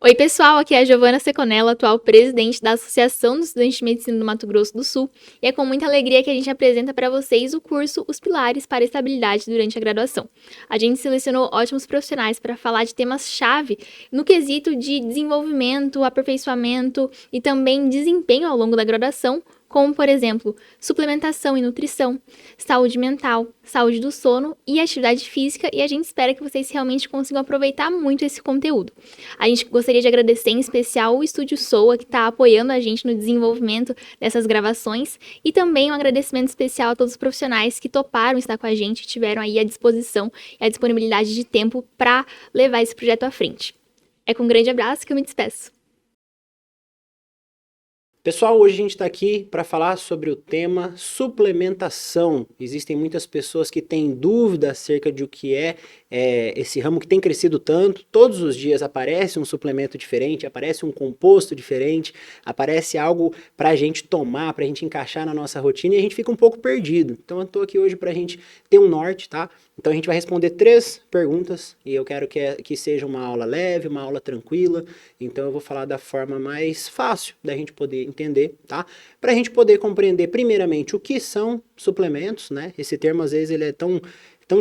Oi, pessoal, aqui é a Giovana Seconella, atual presidente da Associação dos Estudantes de Medicina do Mato Grosso do Sul, e é com muita alegria que a gente apresenta para vocês o curso Os Pilares para a Estabilidade durante a graduação. A gente selecionou ótimos profissionais para falar de temas-chave no quesito de desenvolvimento, aperfeiçoamento e também desempenho ao longo da graduação, como, por exemplo, suplementação e nutrição, saúde mental, saúde do sono e atividade física, e a gente espera que vocês realmente consigam aproveitar muito esse conteúdo. A gente gostaria de agradecer em especial o Estúdio Soa, que está apoiando a gente no desenvolvimento dessas gravações, e também um agradecimento especial a todos os profissionais que toparam estar com a gente e tiveram aí a disposição e a disponibilidade de tempo para levar esse projeto à frente. É com um grande abraço que eu me despeço. Pessoal, hoje a gente está aqui para falar sobre o tema suplementação. Existem muitas pessoas que têm dúvida acerca de o que é esse ramo que tem crescido tanto. Todos os dias aparece um suplemento diferente, aparece um composto diferente, aparece algo para a gente tomar, para a gente encaixar na nossa rotina e a gente fica um pouco perdido. Então eu estou aqui hoje para a gente ter um norte, tá? Então a gente vai responder 3 perguntas e eu quero que seja uma aula leve, uma aula tranquila. Então eu vou falar da forma mais fácil da gente poder entender, tá? Para a gente poder compreender primeiramente o que são suplementos, né? Esse termo às vezes ele é tão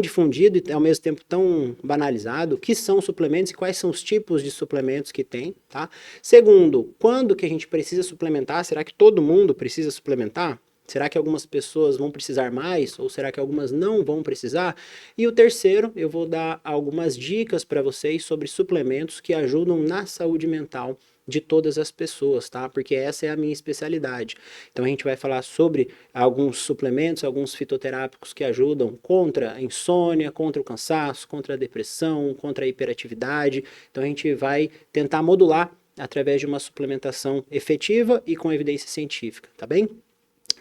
difundido e ao mesmo tempo tão banalizado. O que são suplementos e quais são os tipos de suplementos que tem, tá? Segundo, quando que a gente precisa suplementar? Será que todo mundo precisa suplementar? Será que algumas pessoas vão precisar mais ou será que algumas não vão precisar? E o terceiro, eu vou dar algumas dicas para vocês sobre suplementos que ajudam na saúde mental de todas as pessoas, tá? Porque essa é a minha especialidade. Então a gente vai falar sobre alguns suplementos, alguns fitoterápicos que ajudam contra a insônia, contra o cansaço, contra a depressão, contra a hiperatividade. Então a gente vai tentar modular através de uma suplementação efetiva e com evidência científica, tá bem?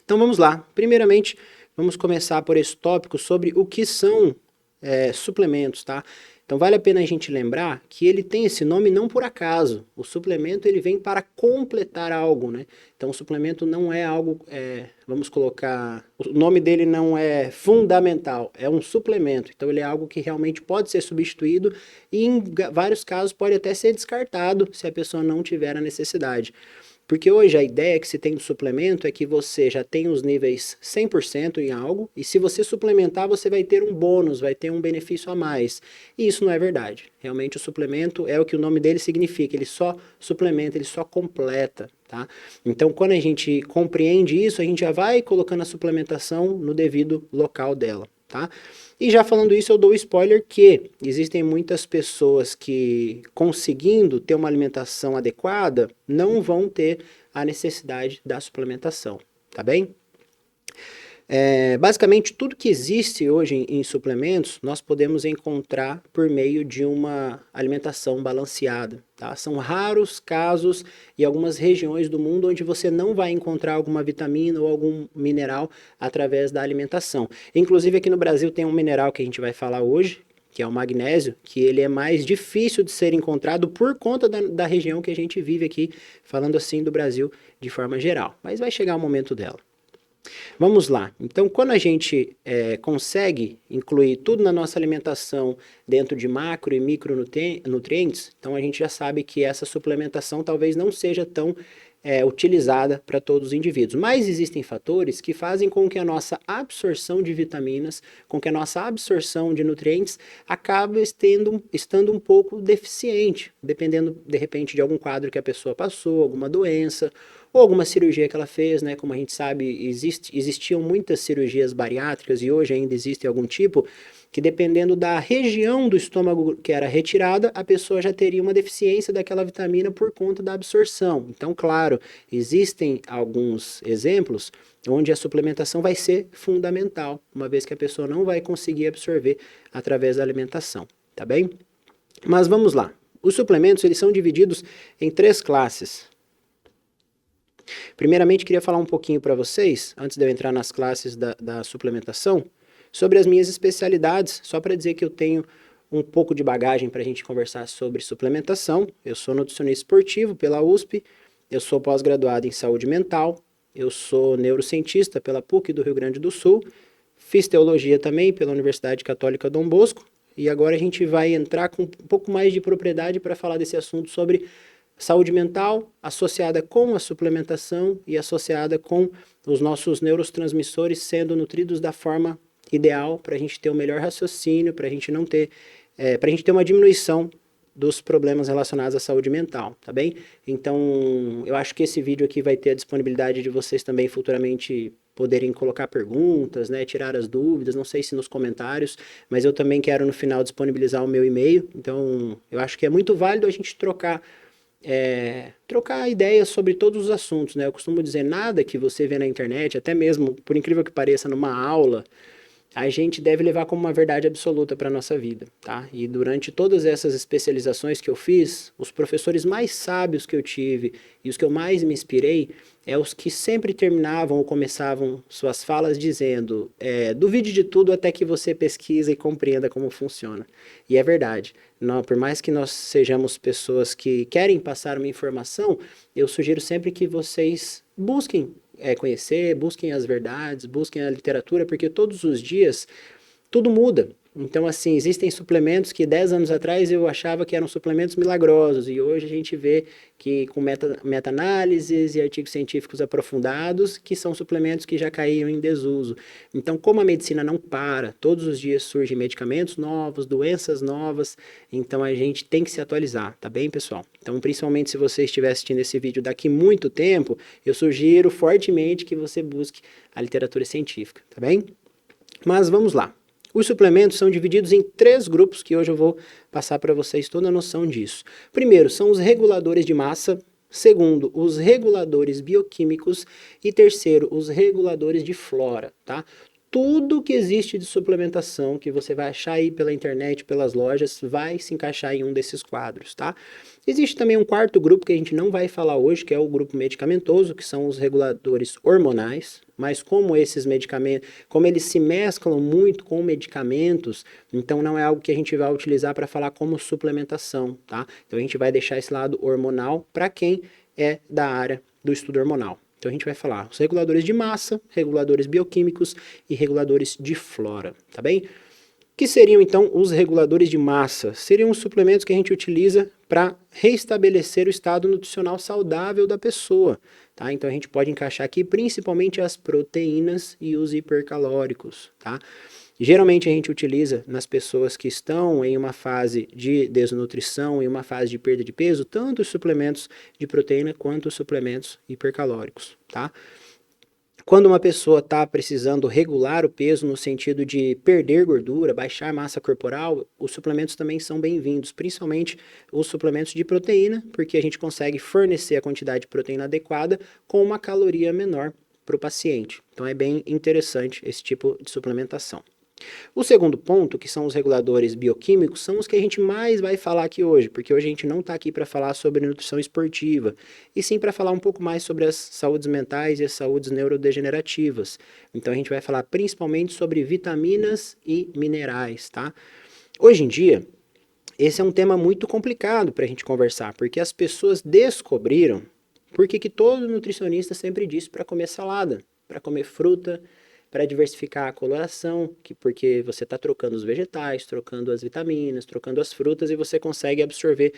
Então vamos lá. Primeiramente, vamos começar por esse tópico sobre o que são suplementos, tá? Então vale a pena a gente lembrar que ele tem esse nome não por acaso. O suplemento ele vem para completar algo, né? Então o suplemento não é algo, vamos colocar, o nome dele não é fundamental, é um suplemento. Então ele é algo que realmente pode ser substituído e em vários casos pode até ser descartado se a pessoa não tiver a necessidade. Porque hoje a ideia que se tem do suplemento é que você já tem os níveis 100% em algo, e se você suplementar, você vai ter um bônus, vai ter um benefício a mais. E isso não é verdade. Realmente o suplemento é o que o nome dele significa, ele só suplementa, ele só completa, tá? Então quando a gente compreende isso, a gente já vai colocando a suplementação no devido local dela, tá? E já falando isso, eu dou o spoiler que existem muitas pessoas que, conseguindo ter uma alimentação adequada, não vão ter a necessidade da suplementação, tá bem? Basicamente, tudo que existe hoje em suplementos, nós podemos encontrar por meio de uma alimentação balanceada, tá? São raros casos e algumas regiões do mundo onde você não vai encontrar alguma vitamina ou algum mineral através da alimentação. Inclusive aqui no Brasil tem um mineral que a gente vai falar hoje, que é o magnésio, que ele é mais difícil de ser encontrado por conta da região que a gente vive aqui, falando assim do Brasil de forma geral. Mas vai chegar o momento dela. Vamos lá. Então, quando a gente consegue incluir tudo na nossa alimentação dentro de macro e micronutrientes, então a gente já sabe que essa suplementação talvez não seja tão utilizada para todos os indivíduos. Mas existem fatores que fazem com que a nossa absorção de vitaminas, com que a nossa absorção de nutrientes acabe estando um pouco deficiente, dependendo, de repente, de algum quadro que a pessoa passou, alguma doença, ou alguma cirurgia que ela fez, né? Como a gente sabe, existiam muitas cirurgias bariátricas e hoje ainda existe algum tipo, que dependendo da região do estômago que era retirada, a pessoa já teria uma deficiência daquela vitamina por conta da absorção. Então, claro, existem alguns exemplos onde a suplementação vai ser fundamental, uma vez que a pessoa não vai conseguir absorver através da alimentação, tá bem? Mas vamos lá. Os suplementos, eles são divididos em 3 classes. Primeiramente, queria falar um pouquinho para vocês, antes de eu entrar nas classes da suplementação, sobre as minhas especialidades, só para dizer que eu tenho um pouco de bagagem para a gente conversar sobre suplementação. Eu sou nutricionista esportivo pela USP, eu sou pós-graduado em saúde mental, eu sou neurocientista pela PUC do Rio Grande do Sul, fiz teologia também pela Universidade Católica Dom Bosco e agora a gente vai entrar com um pouco mais de propriedade para falar desse assunto sobre saúde mental associada com a suplementação e associada com os nossos neurotransmissores sendo nutridos da forma ideal para a gente ter o melhor raciocínio, para a gente não ter, para a gente ter uma diminuição dos problemas relacionados à saúde mental, tá bem? Então, eu acho que esse vídeo aqui vai ter a disponibilidade de vocês também futuramente poderem colocar perguntas, né, tirar as dúvidas, não sei se nos comentários, mas eu também quero no final disponibilizar o meu e-mail, então eu acho que é muito válido a gente trocar ideias sobre todos os assuntos, né? Eu costumo dizer, nada que você vê na internet, até mesmo, por incrível que pareça, numa aula, a gente deve levar como uma verdade absoluta para a nossa vida, tá? E durante todas essas especializações que eu fiz, os professores mais sábios que eu tive e os que eu mais me inspirei, os que sempre terminavam ou começavam suas falas dizendo, duvide de tudo até que você pesquise e compreenda como funciona. E é verdade. Não, por mais que nós sejamos pessoas que querem passar uma informação, eu sugiro sempre que vocês busquem conhecer, busquem as verdades, busquem a literatura, porque todos os dias tudo muda. Então, assim, existem suplementos que 10 anos atrás eu achava que eram suplementos milagrosos, e hoje a gente vê que com meta-análises e artigos científicos aprofundados, que são suplementos que já caíram em desuso. Então, como a medicina não para, todos os dias surgem medicamentos novos, doenças novas, então a gente tem que se atualizar, tá bem, pessoal? Então, principalmente se você estiver assistindo esse vídeo daqui muito tempo, eu sugiro fortemente que você busque a literatura científica, tá bem? Mas vamos lá. Os suplementos são divididos em 3 grupos que hoje eu vou passar para vocês toda a noção disso. Primeiro, são os reguladores de massa. Segundo, os reguladores bioquímicos. E terceiro, os reguladores de flora, tá? Tudo que existe de suplementação que você vai achar aí pela internet, pelas lojas, vai se encaixar em um desses quadros, tá? Existe também um quarto grupo que a gente não vai falar hoje, que é o grupo medicamentoso, que são os reguladores hormonais, mas como esses medicamentos, como eles se mesclam muito com medicamentos, então não é algo que a gente vai utilizar para falar como suplementação, tá? Então a gente vai deixar esse lado hormonal para quem é da área do estudo hormonal. Então a gente vai falar os reguladores de massa, reguladores bioquímicos e reguladores de flora, tá bem? Que seriam então os reguladores de massa? Seriam os suplementos que a gente utiliza para restabelecer o estado nutricional saudável da pessoa, tá? Então a gente pode encaixar aqui principalmente as proteínas e os hipercalóricos, tá? Geralmente a gente utiliza nas pessoas que estão em uma fase de desnutrição e uma fase de perda de peso, tanto os suplementos de proteína quanto os suplementos hipercalóricos, tá? Quando uma pessoa está precisando regular o peso no sentido de perder gordura, baixar massa corporal, os suplementos também são bem-vindos, principalmente os suplementos de proteína, porque a gente consegue fornecer a quantidade de proteína adequada com uma caloria menor para o paciente. Então é bem interessante esse tipo de suplementação. O segundo ponto, que são os reguladores bioquímicos, são os que a gente mais vai falar aqui hoje, porque hoje a gente não está aqui para falar sobre nutrição esportiva, e sim para falar um pouco mais sobre as saúdes mentais e as saúdes neurodegenerativas. Então a gente vai falar principalmente sobre vitaminas e minerais, tá? Hoje em dia, esse é um tema muito complicado para a gente conversar, porque as pessoas descobriram por que todo nutricionista sempre disse para comer salada, para comer fruta, para diversificar a coloração, porque você está trocando os vegetais, trocando as vitaminas, trocando as frutas e você consegue absorver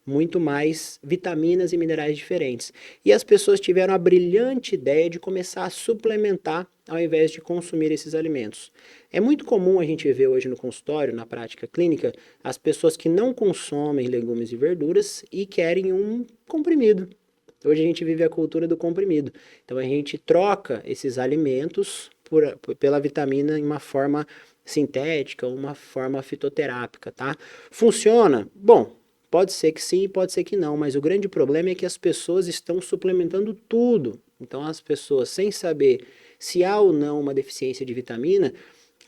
muito mais vitaminas e minerais diferentes. E as pessoas tiveram a brilhante ideia de começar a suplementar ao invés de consumir esses alimentos. É muito comum a gente ver hoje no consultório, na prática clínica, as pessoas que não consomem legumes e verduras e querem um comprimido. Hoje a gente vive a cultura do comprimido. Então a gente troca esses alimentos pela vitamina em uma forma sintética, uma forma fitoterápica, tá? Funciona? Bom, pode ser que sim, pode ser que não, mas o grande problema é que as pessoas estão suplementando tudo. Então as pessoas, sem saber se há ou não uma deficiência de vitamina,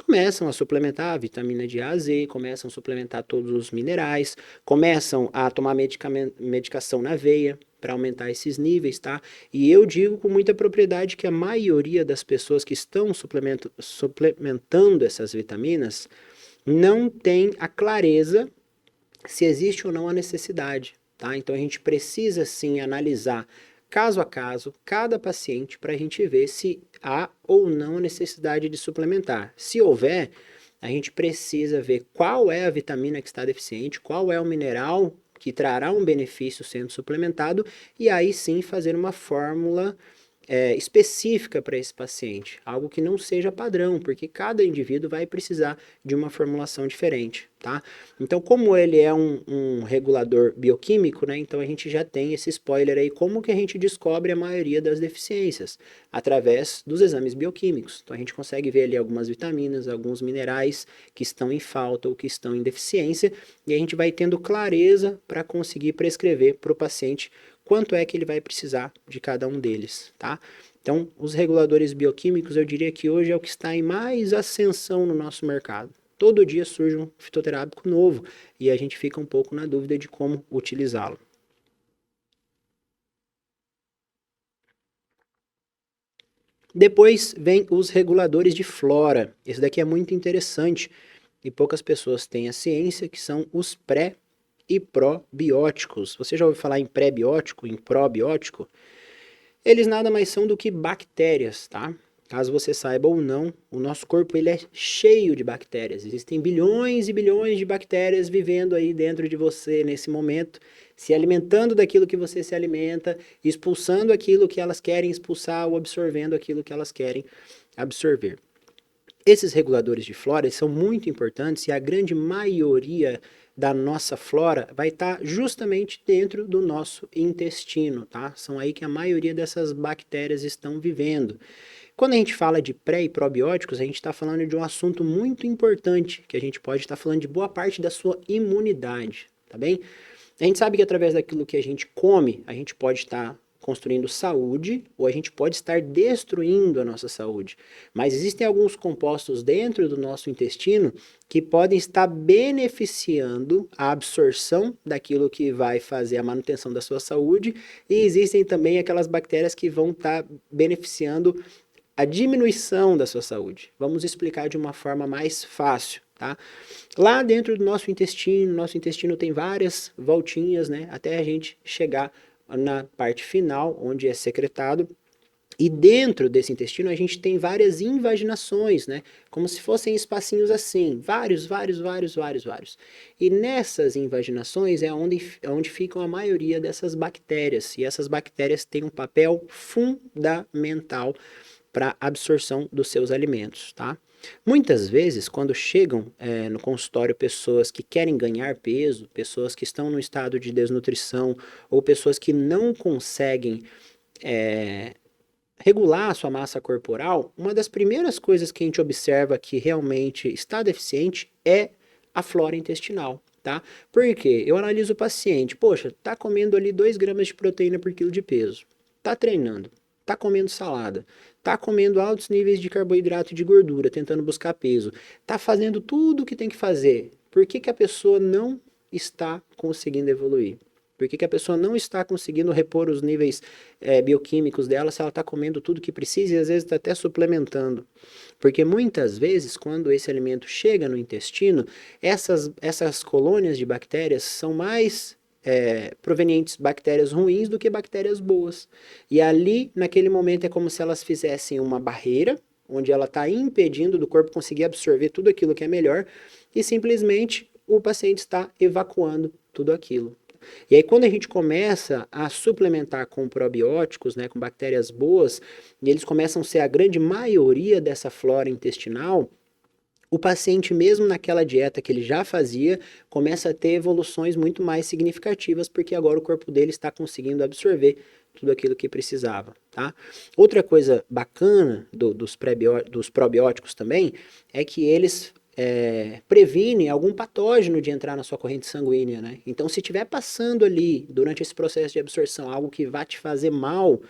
começam a suplementar a vitamina de A a Z, começam a suplementar todos os minerais, começam a tomar medicação na veia para aumentar esses níveis, tá? E eu digo com muita propriedade que a maioria das pessoas que estão suplementando essas vitaminas não tem a clareza se existe ou não a necessidade, tá? Então a gente precisa sim analisar caso a caso, cada paciente, para a gente ver se há ou não a necessidade de suplementar. Se houver, a gente precisa ver qual é a vitamina que está deficiente, qual é o mineral que trará um benefício sendo suplementado, e aí sim fazer uma fórmula específica para esse paciente, algo que não seja padrão, porque cada indivíduo vai precisar de uma formulação diferente, tá? Então, como ele é um regulador bioquímico, né? Então a gente já tem esse spoiler aí, como que a gente descobre a maioria das deficiências? Através dos exames bioquímicos. Então a gente consegue ver ali algumas vitaminas, alguns minerais que estão em falta ou que estão em deficiência, e a gente vai tendo clareza para conseguir prescrever para o paciente quanto é que ele vai precisar de cada um deles, tá? Então, os reguladores bioquímicos, eu diria que hoje é o que está em mais ascensão no nosso mercado. Todo dia surge um fitoterápico novo e a gente fica um pouco na dúvida de como utilizá-lo. Depois vem os reguladores de flora. Esse daqui é muito interessante e poucas pessoas têm a ciência, que são os pré e probióticos. Você já ouviu falar em pré-biótico, em probiótico? Eles nada mais são do que bactérias, tá? Caso você saiba ou não, o nosso corpo ele é cheio de bactérias. Existem bilhões e bilhões de bactérias vivendo aí dentro de você nesse momento, se alimentando daquilo que você se alimenta, expulsando aquilo que elas querem expulsar ou absorvendo aquilo que elas querem absorver. Esses reguladores de flora são muito importantes e a grande maioria da nossa flora vai estar justamente dentro do nosso intestino, tá? São aí que a maioria dessas bactérias estão vivendo. Quando a gente fala de pré e probióticos, a gente está falando de um assunto muito importante, que a gente pode estar falando de boa parte da sua imunidade, tá bem? A gente sabe que através daquilo que a gente come, a gente pode estar construindo saúde ou a gente pode estar destruindo a nossa saúde. Mas existem alguns compostos dentro do nosso intestino que podem estar beneficiando a absorção daquilo que vai fazer a manutenção da sua saúde, e existem também aquelas bactérias que vão estar beneficiando a diminuição da sua saúde. Vamos explicar de uma forma mais fácil, tá? Lá dentro do nosso intestino tem várias voltinhas, né, até a gente chegar na parte final, onde é secretado. E dentro desse intestino a gente tem várias invaginações, né? Como se fossem espacinhos assim, vários. E nessas invaginações é onde ficam a maioria dessas bactérias. E essas bactérias têm um papel fundamental para a absorção dos seus alimentos, tá? Muitas vezes, quando chegam no consultório pessoas que querem ganhar peso, pessoas que estão no estado de desnutrição ou pessoas que não conseguem regular a sua massa corporal, uma das primeiras coisas que a gente observa que realmente está deficiente é a flora intestinal, tá? Por quê? Eu analiso o paciente, poxa, tá comendo ali 2 gramas de proteína por quilo de peso, tá treinando, tá comendo salada, tá comendo altos níveis de carboidrato e de gordura, tentando buscar peso, tá fazendo tudo o que tem que fazer. Por que que a pessoa não está conseguindo evoluir? Por que que a pessoa não está conseguindo repor os níveis bioquímicos dela se ela está comendo tudo que precisa e às vezes está até suplementando? Porque muitas vezes, quando esse alimento chega no intestino, essas colônias de bactérias são mais provenientes de bactérias ruins do que bactérias boas. E ali, naquele momento, é como se elas fizessem uma barreira, onde ela está impedindo do corpo conseguir absorver tudo aquilo que é melhor, e simplesmente o paciente está evacuando tudo aquilo. E aí, quando a gente começa a suplementar com probióticos, né, com bactérias boas, e eles começam a ser a grande maioria dessa flora intestinal, o paciente, mesmo naquela dieta que ele já fazia, começa a ter evoluções muito mais significativas, porque agora o corpo dele está conseguindo absorver tudo aquilo que precisava, tá? Outra coisa bacana dos probióticos também é que eles previnem algum patógeno de entrar na sua corrente sanguínea, né? Então, se estiver passando ali, durante esse processo de absorção, algo que vai te fazer mal,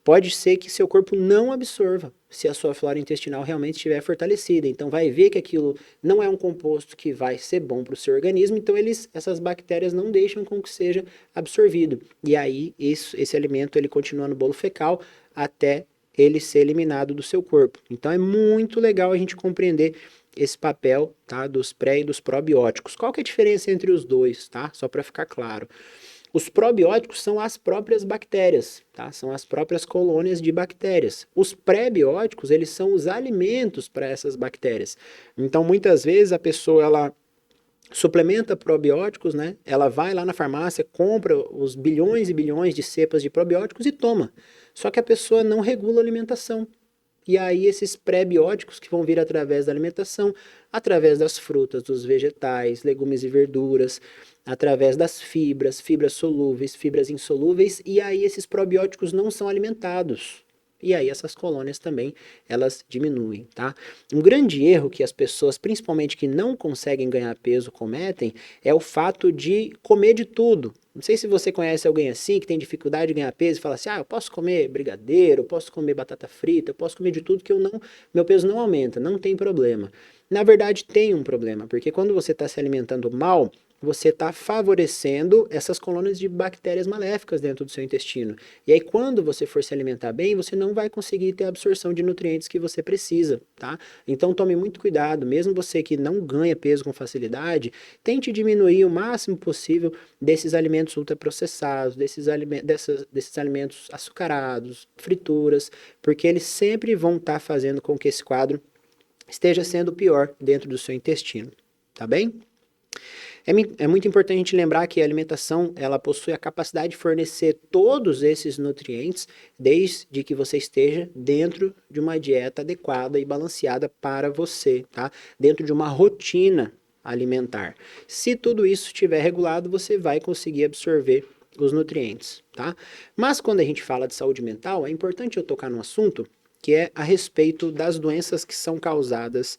pode ser que seu corpo não absorva, se a sua flora intestinal realmente estiver fortalecida. Então vai ver que aquilo não é um composto que vai ser bom para o seu organismo, então essas bactérias não deixam com que seja absorvido. E aí esse alimento ele continua no bolo fecal até ele ser eliminado do seu corpo. Então é muito legal a gente compreender esse papel, tá, dos pré e dos probióticos. Qual que é a diferença entre os dois, tá? Só para ficar claro. Os probióticos são as próprias bactérias, tá? São as próprias colônias de bactérias. Os pré-bióticos, eles são os alimentos para essas bactérias. Então, muitas vezes a pessoa ela suplementa probióticos, né? Ela vai lá na farmácia, compra os bilhões e bilhões de cepas de probióticos e toma. Só que a pessoa não regula a alimentação. E aí esses pré-bióticos que vão vir através da alimentação, através das frutas, dos vegetais, legumes e verduras, através das fibras, fibras solúveis, fibras insolúveis, e aí esses probióticos não são alimentados. E aí essas colônias também, elas diminuem, tá? Um grande erro que as pessoas, principalmente que não conseguem ganhar peso, cometem é o fato de comer de tudo. Não sei se você conhece alguém assim, que tem dificuldade de ganhar peso e fala assim, eu posso comer brigadeiro, eu posso comer batata frita, eu posso comer de tudo que meu peso não aumenta, não tem problema. Na verdade, tem um problema, porque quando você está se alimentando mal, você está favorecendo essas colônias de bactérias maléficas dentro do seu intestino. E aí, quando você for se alimentar bem, você não vai conseguir ter a absorção de nutrientes que você precisa, tá? Então, tome muito cuidado. Mesmo você que não ganha peso com facilidade, tente diminuir o máximo possível desses alimentos ultraprocessados, desses alimentos açucarados, frituras, porque eles sempre vão estar fazendo com que esse quadro esteja sendo pior dentro do seu intestino, tá bem? É muito importante a gente lembrar que a alimentação ela possui a capacidade de fornecer todos esses nutrientes, desde que você esteja dentro de uma dieta adequada e balanceada para você, tá? Dentro de uma rotina alimentar. Se tudo isso estiver regulado, você vai conseguir absorver os nutrientes, tá? Mas quando a gente fala de saúde mental, é importante eu tocar no assunto que é a respeito das doenças que são causadas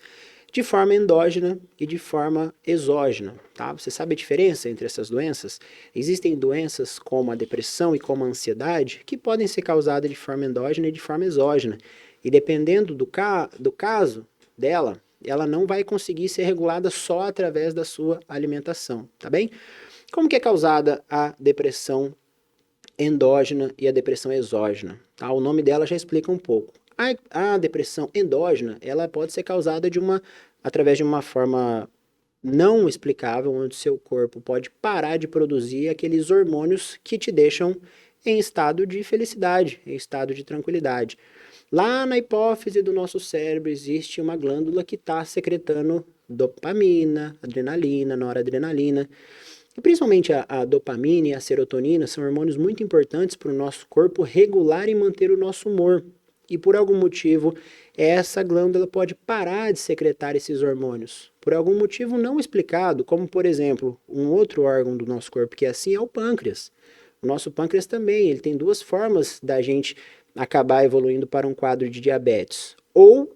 de forma endógena e de forma exógena, tá? Você sabe a diferença entre essas doenças? Existem doenças como a depressão e como a ansiedade que podem ser causadas de forma endógena e de forma exógena. E dependendo do caso dela, ela não vai conseguir ser regulada só através da sua alimentação, tá bem? Como que é causada a depressão endógena e a depressão exógena? Tá? O nome dela já explica um pouco. A depressão endógena, ela pode ser causada através de uma forma não explicável, onde seu corpo pode parar de produzir aqueles hormônios que te deixam em estado de felicidade, em estado de tranquilidade. Lá na hipófise do nosso cérebro existe uma glândula que está secretando dopamina, adrenalina, noradrenalina. E principalmente a dopamina e a serotonina são hormônios muito importantes para o nosso corpo regular e manter o nosso humor. E por algum motivo, essa glândula pode parar de secretar esses hormônios. Por algum motivo não explicado, como por exemplo, um outro órgão do nosso corpo que é assim é o pâncreas. O nosso pâncreas também, ele tem duas formas da gente acabar evoluindo para um quadro de diabetes. Ou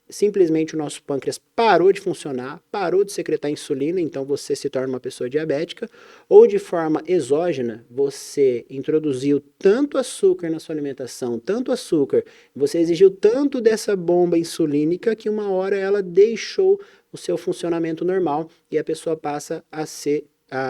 simplesmente o nosso pâncreas parou de funcionar, parou de secretar insulina, então você se torna uma pessoa diabética, ou de forma exógena, você introduziu tanto açúcar na sua alimentação, tanto açúcar, você exigiu tanto dessa bomba insulínica que uma hora ela deixou o seu funcionamento normal e a pessoa passa a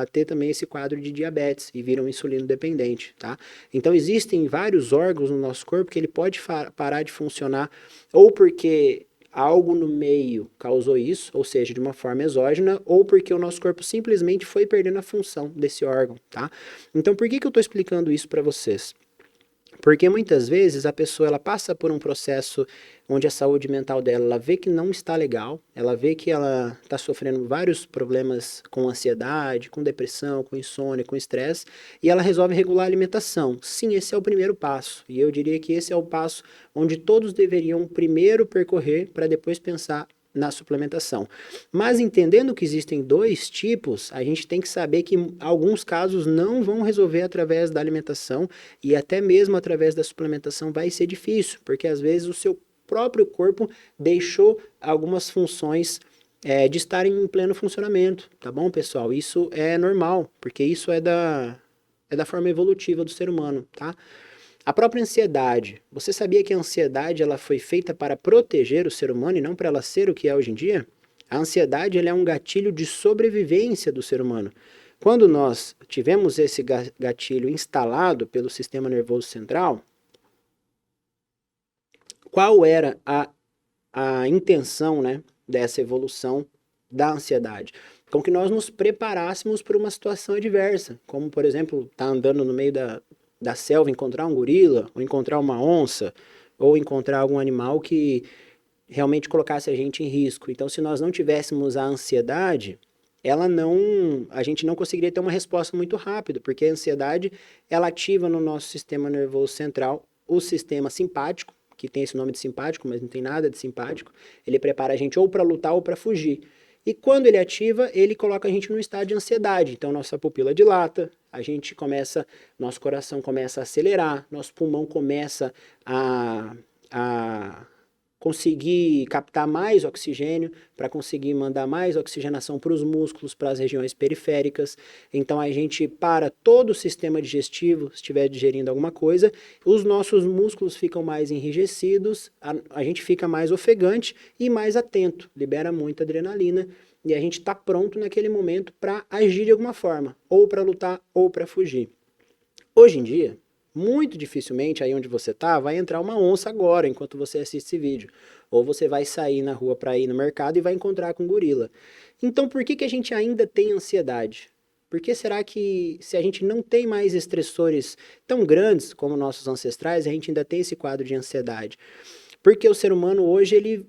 ter também esse quadro de diabetes e vira um insulino dependente, tá? Então existem vários órgãos no nosso corpo que ele pode parar de funcionar ou porque algo no meio causou isso, ou seja, de uma forma exógena, ou porque o nosso corpo simplesmente foi perdendo a função desse órgão, tá? Então, por que eu estou explicando isso para vocês? Porque muitas vezes a pessoa ela passa por um processo onde a saúde mental dela ela vê que não está legal, ela vê que ela está sofrendo vários problemas com ansiedade, com depressão, com insônia, com estresse, e ela resolve regular a alimentação. Sim, esse é o primeiro passo, e eu diria que esse é o passo onde todos deveriam primeiro percorrer para depois pensar na suplementação. Mas entendendo que existem dois tipos, a gente tem que saber que alguns casos não vão resolver através da alimentação e até mesmo através da suplementação vai ser difícil, porque às vezes o seu próprio corpo deixou algumas funções de estarem em pleno funcionamento, tá bom, pessoal? Isso é normal, porque isso é da forma evolutiva do ser humano, tá? A própria ansiedade. Você sabia que a ansiedade ela foi feita para proteger o ser humano e não para ela ser o que é hoje em dia? A ansiedade ela é um gatilho de sobrevivência do ser humano. Quando nós tivemos esse gatilho instalado pelo sistema nervoso central, qual era a intenção, né, dessa evolução da ansiedade? com que nós nos preparássemos para uma situação adversa, como, por exemplo, estar andando no meio da selva, encontrar um gorila, ou encontrar uma onça, ou encontrar algum animal que realmente colocasse a gente em risco. Então, se nós não tivéssemos a ansiedade, a gente não conseguiria ter uma resposta muito rápida, porque a ansiedade, ela ativa no nosso sistema nervoso central o sistema simpático, que tem esse nome de simpático, mas não tem nada de simpático. Ele prepara a gente ou para lutar ou para fugir. E quando ele ativa, ele coloca a gente num estado de ansiedade. Então, nossa pupila dilata, nosso coração começa a acelerar, nosso pulmão começa a conseguir captar mais oxigênio, para conseguir mandar mais oxigenação para os músculos, para as regiões periféricas. Então a gente para todo o sistema digestivo, se estiver digerindo alguma coisa, os nossos músculos ficam mais enrijecidos, a gente fica mais ofegante e mais atento, libera muita adrenalina e a gente está pronto naquele momento para agir de alguma forma, ou para lutar ou para fugir. Hoje em dia, muito dificilmente aí onde você tá vai entrar uma onça agora enquanto você assiste esse vídeo. Ou você vai sair na rua para ir no mercado e vai encontrar com um gorila. Então por que a gente ainda tem ansiedade? Por que será que se a gente não tem mais estressores tão grandes como nossos ancestrais, a gente ainda tem esse quadro de ansiedade? Porque o ser humano hoje ele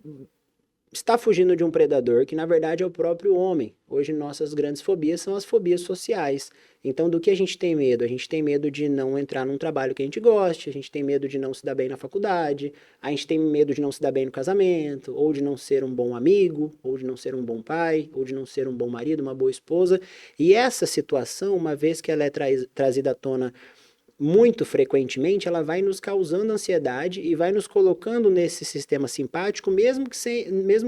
está fugindo de um predador que na verdade é o próprio homem. Hoje nossas grandes fobias são as fobias sociais. Então do que a gente tem medo? A gente tem medo de não entrar num trabalho que a gente goste, a gente tem medo de não se dar bem na faculdade, a gente tem medo de não se dar bem no casamento, ou de não ser um bom amigo, ou de não ser um bom pai, ou de não ser um bom marido, uma boa esposa. E essa situação, uma vez que ela é trazida à tona muito frequentemente, ela vai nos causando ansiedade e vai nos colocando nesse sistema simpático, mesmo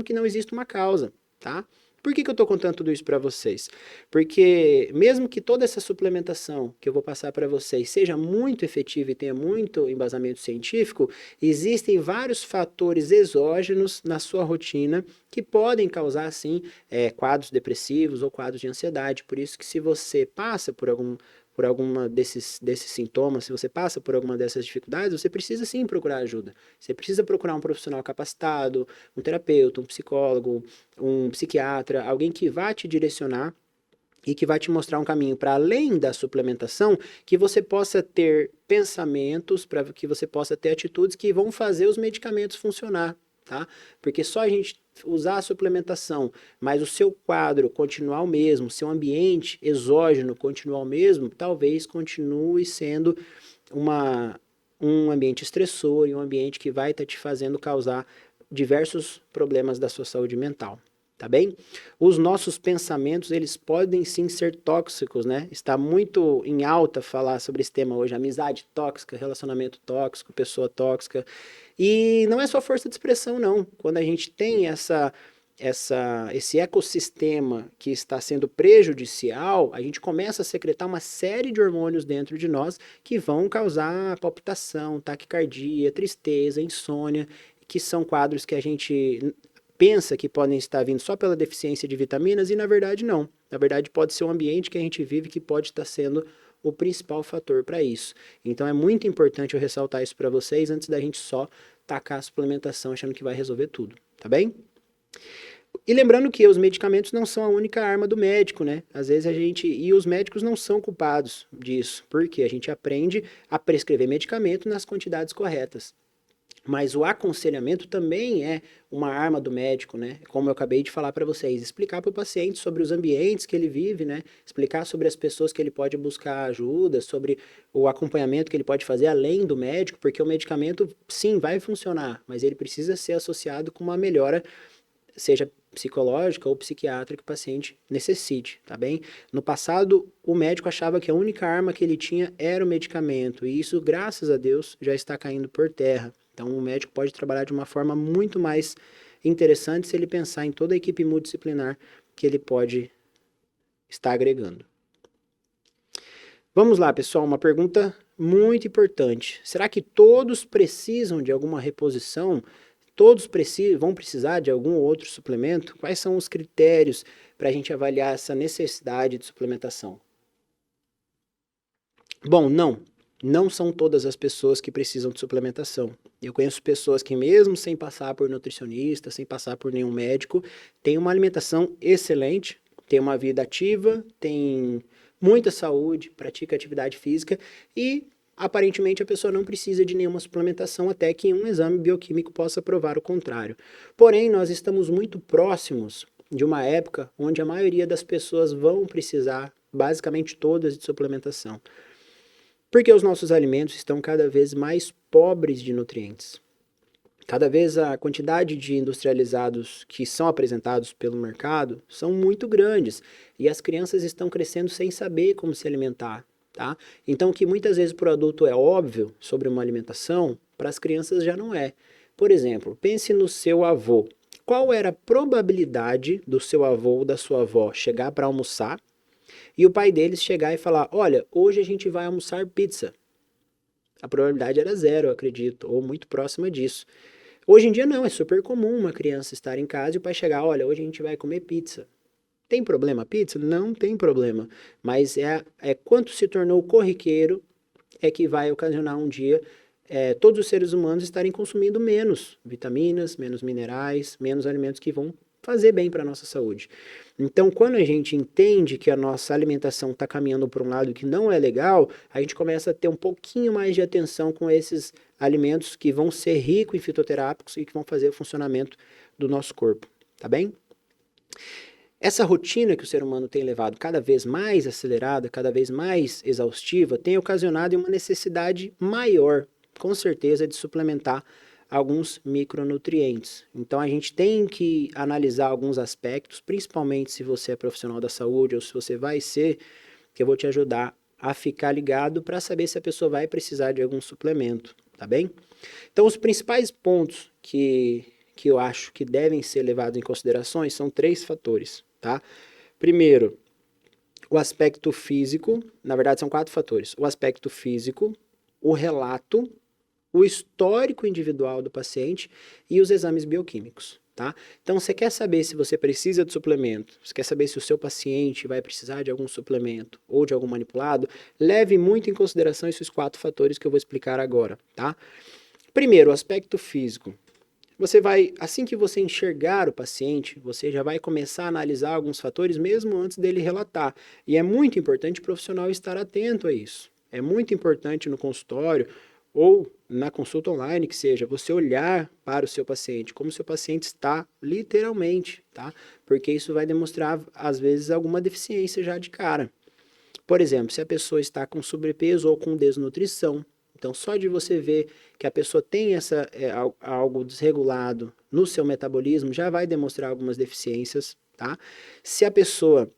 que não exista uma causa, tá? Por que eu estou contando tudo isso para vocês? Porque mesmo que toda essa suplementação que eu vou passar para vocês seja muito efetiva e tenha muito embasamento científico, existem vários fatores exógenos na sua rotina que podem causar, sim, quadros depressivos ou quadros de ansiedade. Por isso que se você passa por alguma desses sintomas, se você passa por alguma dessas dificuldades, você precisa sim procurar ajuda. Você precisa procurar um profissional capacitado, um terapeuta, um psicólogo, um psiquiatra, alguém que vá te direcionar e que vai te mostrar um caminho para além da suplementação, que você possa ter pensamentos, para que você possa ter atitudes que vão fazer os medicamentos funcionar. Tá? Porque só a gente usar a suplementação, mas o seu quadro continuar o mesmo, seu ambiente exógeno continuar o mesmo, talvez continue sendo um ambiente estressor e um ambiente que vai estar te fazendo causar diversos problemas da sua saúde mental. Tá bem? Os nossos pensamentos, eles podem sim ser tóxicos, né? Está muito em alta falar sobre esse tema hoje, amizade tóxica, relacionamento tóxico, pessoa tóxica. E não é só força de expressão, não. Quando a gente tem esse ecossistema que está sendo prejudicial, a gente começa a secretar uma série de hormônios dentro de nós que vão causar palpitação, taquicardia, tristeza, insônia, que são quadros que a gente pensa que podem estar vindo só pela deficiência de vitaminas e na verdade não. Na verdade pode ser o ambiente que a gente vive que pode estar sendo o principal fator para isso. Então é muito importante eu ressaltar isso para vocês antes da gente só tacar a suplementação achando que vai resolver tudo, tá bem? E lembrando que os medicamentos não são a única arma do médico, né? Às vezes e os médicos não são culpados disso, porque a gente aprende a prescrever medicamento nas quantidades corretas. Mas o aconselhamento também é uma arma do médico, né? Como eu acabei de falar para vocês, explicar para o paciente sobre os ambientes que ele vive, né? Explicar sobre as pessoas que ele pode buscar ajuda, sobre o acompanhamento que ele pode fazer além do médico, porque o medicamento, sim, vai funcionar, mas ele precisa ser associado com uma melhora, seja psicológica ou psiquiátrica que o paciente necessite, tá bem? No passado, o médico achava que a única arma que ele tinha era o medicamento, e isso, graças a Deus, já está caindo por terra. Então, o médico pode trabalhar de uma forma muito mais interessante se ele pensar em toda a equipe multidisciplinar que ele pode estar agregando. Vamos lá, pessoal, uma pergunta muito importante. Será que todos precisam de alguma reposição? Todos vão precisar de algum outro suplemento? Quais são os critérios para a gente avaliar essa necessidade de suplementação? Bom, não são todas as pessoas que precisam de suplementação. Eu conheço pessoas que mesmo sem passar por nutricionista, sem passar por nenhum médico, têm uma alimentação excelente, tem uma vida ativa, tem muita saúde, pratica atividade física e aparentemente a pessoa não precisa de nenhuma suplementação até que um exame bioquímico possa provar o contrário. Porém, nós estamos muito próximos de uma época onde a maioria das pessoas vão precisar, basicamente todas, de suplementação. Porque os nossos alimentos estão cada vez mais pobres de nutrientes. Cada vez a quantidade de industrializados que são apresentados pelo mercado são muito grandes e as crianças estão crescendo sem saber como se alimentar, tá? Então, que muitas vezes para o adulto é óbvio sobre uma alimentação, para as crianças já não é. Por exemplo, pense no seu avô. Qual era a probabilidade do seu avô ou da sua avó chegar para almoçar e o pai deles chegar e falar: olha, hoje a gente vai almoçar pizza? A probabilidade era zero, eu acredito, ou muito próxima disso. Hoje em dia não, é super comum uma criança estar em casa e o pai chegar: olha, hoje a gente vai comer pizza. Tem problema a pizza? Não tem problema, mas é quanto se tornou corriqueiro é que vai ocasionar um dia todos os seres humanos estarem consumindo menos vitaminas, menos minerais, menos alimentos que vão fazer bem para a nossa saúde. Então, quando a gente entende que a nossa alimentação está caminhando para um lado que não é legal, a gente começa a ter um pouquinho mais de atenção com esses alimentos que vão ser ricos em fitoterápicos e que vão fazer o funcionamento do nosso corpo, tá bem? Essa rotina que o ser humano tem levado cada vez mais acelerada, cada vez mais exaustiva, tem ocasionado uma necessidade maior, com certeza, de suplementar alguns micronutrientes. Então a gente tem que analisar alguns aspectos, principalmente se você é profissional da saúde ou se você vai ser, que eu vou te ajudar a ficar ligado para saber se a pessoa vai precisar de algum suplemento, tá bem? Então os principais pontos que eu acho que devem ser levados em considerações são 3 fatores, tá? Primeiro, o aspecto físico, na verdade são 4 fatores. O aspecto físico, o relato, o histórico individual do paciente e os exames bioquímicos, tá? Então, você quer saber se você precisa de suplemento, você quer saber se o seu paciente vai precisar de algum suplemento ou de algum manipulado, leve muito em consideração esses 4 fatores que eu vou explicar agora, tá? Primeiro, o aspecto físico. Você vai, assim que você enxergar o paciente, você já vai começar a analisar alguns fatores mesmo antes dele relatar. E é muito importante o profissional estar atento a isso. É muito importante no consultório ou na consulta online, que seja, você olhar para o seu paciente, como o seu paciente está literalmente, tá? Porque isso vai demonstrar, às vezes, alguma deficiência já de cara. Por exemplo, se a pessoa está com sobrepeso ou com desnutrição, então só de você ver que a pessoa tem algo desregulado no seu metabolismo, já vai demonstrar algumas deficiências, tá? Se a pessoa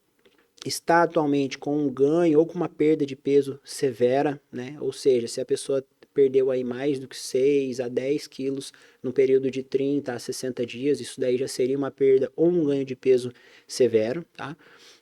está atualmente com um ganho ou com uma perda de peso severa, né? Ou seja, se a pessoa perdeu aí mais do que 6 a 10 quilos no período de 30 a 60 dias, isso daí já seria uma perda ou um ganho de peso severo, tá?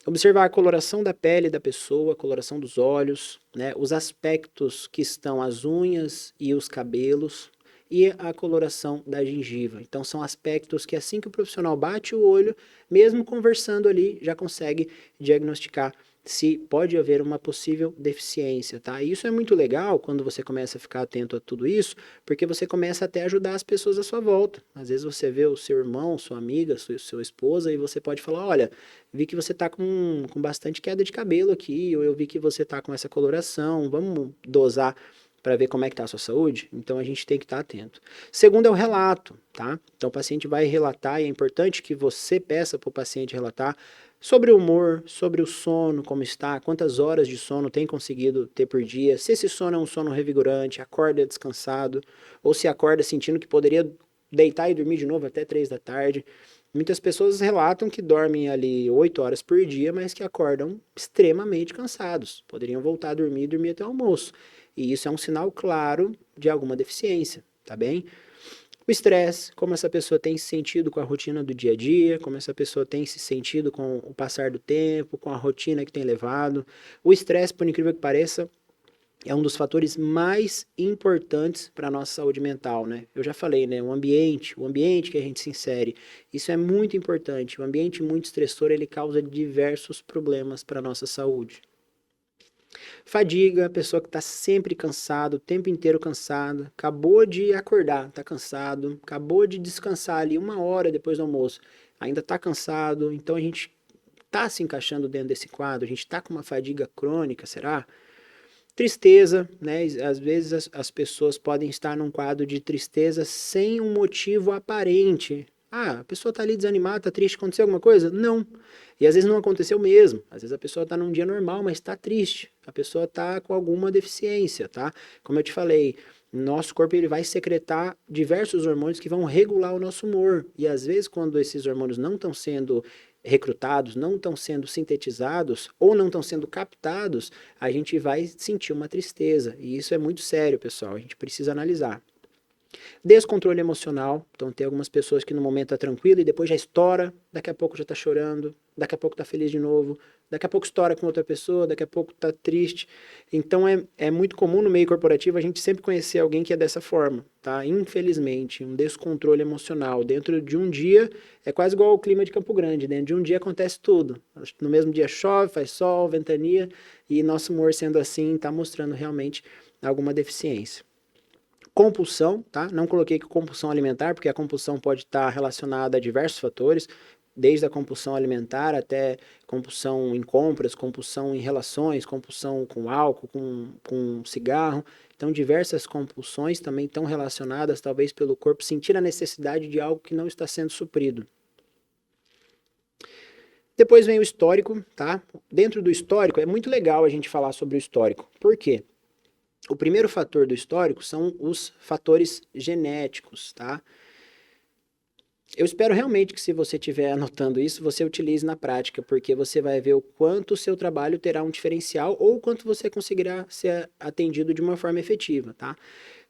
Observar a coloração da pele da pessoa, a coloração dos olhos, né? Os aspectos que estão as unhas e os cabelos e a coloração da gengiva. Então são aspectos que assim que o profissional bate o olho, mesmo conversando ali, já consegue diagnosticar se pode haver uma possível deficiência, tá? E isso é muito legal quando você começa a ficar atento a tudo isso, porque você começa até a ajudar as pessoas à sua volta. Às vezes você vê o seu irmão, sua amiga, sua esposa, e você pode falar: olha, vi que você tá com bastante queda de cabelo aqui, ou eu vi que você tá com essa coloração, vamos dosar para ver como é que está a sua saúde? Então a gente tem que estar atento. Segundo é o relato, tá? Então o paciente vai relatar e é importante que você peça para o paciente relatar sobre o humor, sobre o sono, como está, quantas horas de sono tem conseguido ter por dia, se esse sono é um sono revigorante, acorda descansado, ou se acorda sentindo que poderia deitar e dormir de novo até 3 da tarde. Muitas pessoas relatam que dormem ali 8 horas por dia, mas que acordam extremamente cansados. Poderiam voltar a dormir e dormir até o almoço. E isso é um sinal claro de alguma deficiência, tá bem? O estresse, como essa pessoa tem se sentido com a rotina do dia a dia, como essa pessoa tem se sentido com o passar do tempo, com a rotina que tem levado. O estresse, por incrível que pareça, é um dos fatores mais importantes para a nossa saúde mental, né? Eu já falei, né? O ambiente que a gente se insere, isso é muito importante. O ambiente muito estressor, ele causa diversos problemas para a nossa saúde. Fadiga, a pessoa que está sempre cansado, o tempo inteiro cansado, acabou de acordar, está cansado, acabou de descansar ali 1 hora depois do almoço, ainda está cansado, então a gente está se encaixando dentro desse quadro? A gente está com uma fadiga crônica, será? Tristeza, né? Às vezes as pessoas podem estar num quadro de tristeza sem um motivo aparente. Ah, a pessoa está ali desanimada, está triste, aconteceu alguma coisa? Não. E às vezes não aconteceu mesmo. Às vezes a pessoa está num dia normal, mas está triste. A pessoa está com alguma deficiência, tá? Como eu te falei, nosso corpo ele vai secretar diversos hormônios que vão regular o nosso humor. E às vezes quando esses hormônios não estão sendo recrutados, não estão sendo sintetizados ou não estão sendo captados, a gente vai sentir uma tristeza. E isso é muito sério, pessoal. A gente precisa analisar. Descontrole emocional. Então, tem algumas pessoas que no momento tá tranquilo e depois já estoura, daqui a pouco já tá chorando, daqui a pouco tá feliz de novo, daqui a pouco estoura com outra pessoa, daqui a pouco tá triste. Então, é muito comum no meio corporativo a gente sempre conhecer alguém que é dessa forma, tá? Infelizmente, um descontrole emocional. Dentro de um dia, é quase igual ao clima de Campo Grande, dentro de um dia acontece tudo. No mesmo dia chove, faz sol, ventania, e nosso humor sendo assim, tá mostrando realmente alguma deficiência. Compulsão, tá? Não coloquei que compulsão alimentar, porque a compulsão pode estar relacionada a diversos fatores, desde a compulsão alimentar até compulsão em compras, compulsão em relações, compulsão com álcool, com cigarro. Então, diversas compulsões também estão relacionadas, talvez, pelo corpo sentir a necessidade de algo que não está sendo suprido. Depois vem o histórico, tá? Dentro do histórico, é muito legal a gente falar sobre o histórico. Por quê? O primeiro fator do histórico são os fatores genéticos, tá? Eu espero realmente que se você estiver anotando isso, você utilize na prática, porque você vai ver o quanto o seu trabalho terá um diferencial ou o quanto você conseguirá ser atendido de uma forma efetiva, tá?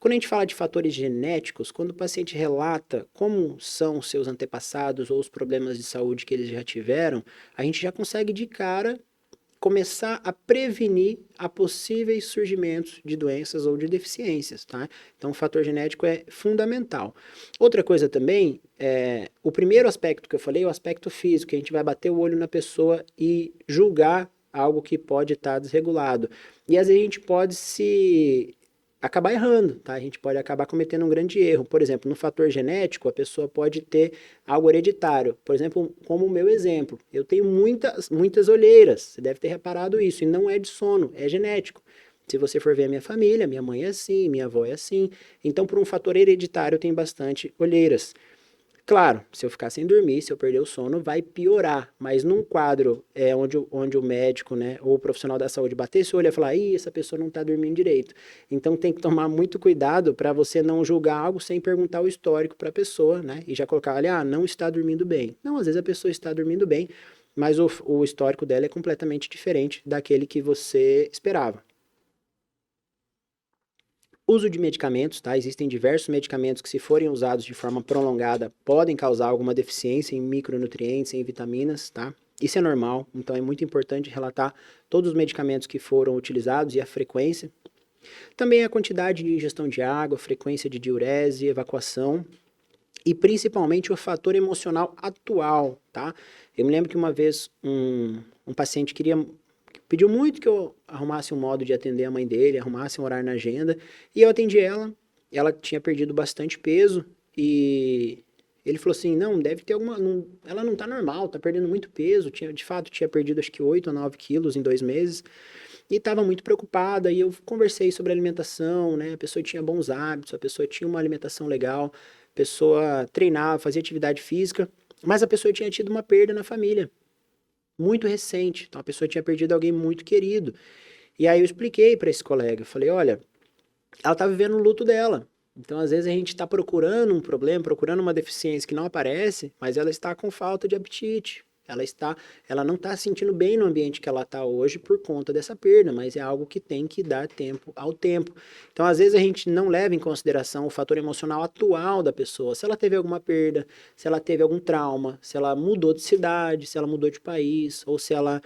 Quando a gente fala de fatores genéticos, quando o paciente relata como são os seus antepassados ou os problemas de saúde que eles já tiveram, a gente já consegue de cara começar a prevenir a possíveis surgimentos de doenças ou de deficiências, tá? Então, o fator genético é fundamental. Outra coisa também, o primeiro aspecto que eu falei, o aspecto físico, que a gente vai bater o olho na pessoa e julgar algo que pode estar desregulado. E às vezes a gente pode se acabar errando, tá? A gente pode acabar cometendo um grande erro. Por exemplo, no fator genético, a pessoa pode ter algo hereditário. Por exemplo, como o meu exemplo, eu tenho muitas olheiras. Você deve ter reparado isso. E não é de sono, é genético. Se você for ver a minha família, minha mãe é assim, minha avó é assim. Então, por um fator hereditário, eu tenho bastante olheiras. Claro, se eu ficar sem dormir, se eu perder o sono, vai piorar. Mas num quadro onde o médico, né, ou o profissional da saúde bater esse olho e falar, ih, essa pessoa não está dormindo direito. Então tem que tomar muito cuidado para você não julgar algo sem perguntar o histórico para a pessoa, né? E já colocar ali, não está dormindo bem. Não, às vezes a pessoa está dormindo bem, mas o histórico dela é completamente diferente daquele que você esperava. Uso de medicamentos, tá? Existem diversos medicamentos que, se forem usados de forma prolongada, podem causar alguma deficiência em micronutrientes, em vitaminas, tá? Isso é normal, então é muito importante relatar todos os medicamentos que foram utilizados e a frequência. Também a quantidade de ingestão de água, frequência de diurese, evacuação e principalmente o fator emocional atual, tá? Eu me lembro que uma vez um paciente pediu muito que eu arrumasse um modo de atender a mãe dele, arrumasse um horário na agenda, e eu atendi ela tinha perdido bastante peso, e ele falou assim, não, deve ter ela não tá normal, tá perdendo muito peso, de fato tinha perdido acho que 8 ou 9 quilos em 2 meses, e estava muito preocupada, e eu conversei sobre alimentação, né, a pessoa tinha bons hábitos, a pessoa tinha uma alimentação legal, a pessoa treinava, fazia atividade física, mas a pessoa tinha tido uma perda na família, muito recente. Então a pessoa tinha perdido alguém muito querido. E aí eu expliquei para esse colega, eu falei, olha, ela tá vivendo o luto dela. Então às vezes a gente está procurando um problema, procurando uma deficiência que não aparece, mas ela está com falta de apetite. Ela não está se sentindo bem no ambiente que ela está hoje por conta dessa perda, mas é algo que tem que dar tempo ao tempo. Então, às vezes, a gente não leva em consideração o fator emocional atual da pessoa. Se ela teve alguma perda, se ela teve algum trauma, se ela mudou de cidade, se ela mudou de país, ou se ela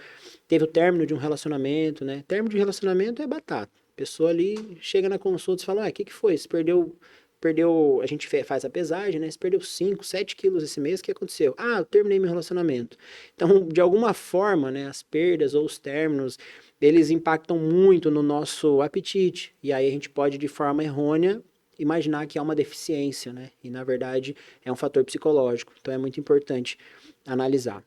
teve o término de um relacionamento, né? Término de relacionamento é batata. A pessoa ali chega na consulta e fala, o que foi? Você perdeu, a gente faz a pesagem, né? Você perdeu 5, 7 quilos esse mês, o que aconteceu? Eu terminei meu relacionamento. Então, de alguma forma, né, as perdas ou os términos, eles impactam muito no nosso apetite. E aí a gente pode, de forma errônea, imaginar que é uma deficiência, né? E, na verdade, é um fator psicológico. Então, é muito importante analisar.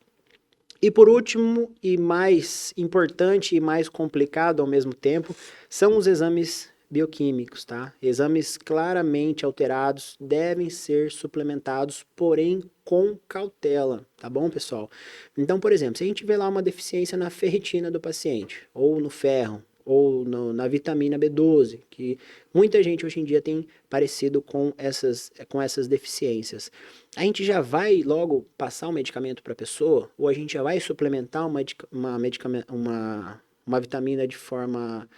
E por último, e mais importante e mais complicado ao mesmo tempo, são os exames bioquímicos, tá? Exames claramente alterados devem ser suplementados, porém com cautela, tá bom, pessoal? Então, por exemplo, se a gente vê lá uma deficiência na ferritina do paciente, ou no ferro, ou na vitamina B12, que muita gente hoje em dia tem parecido com essas deficiências. A gente já vai logo passar o medicamento para a pessoa, ou a gente já vai suplementar uma vitamina de forma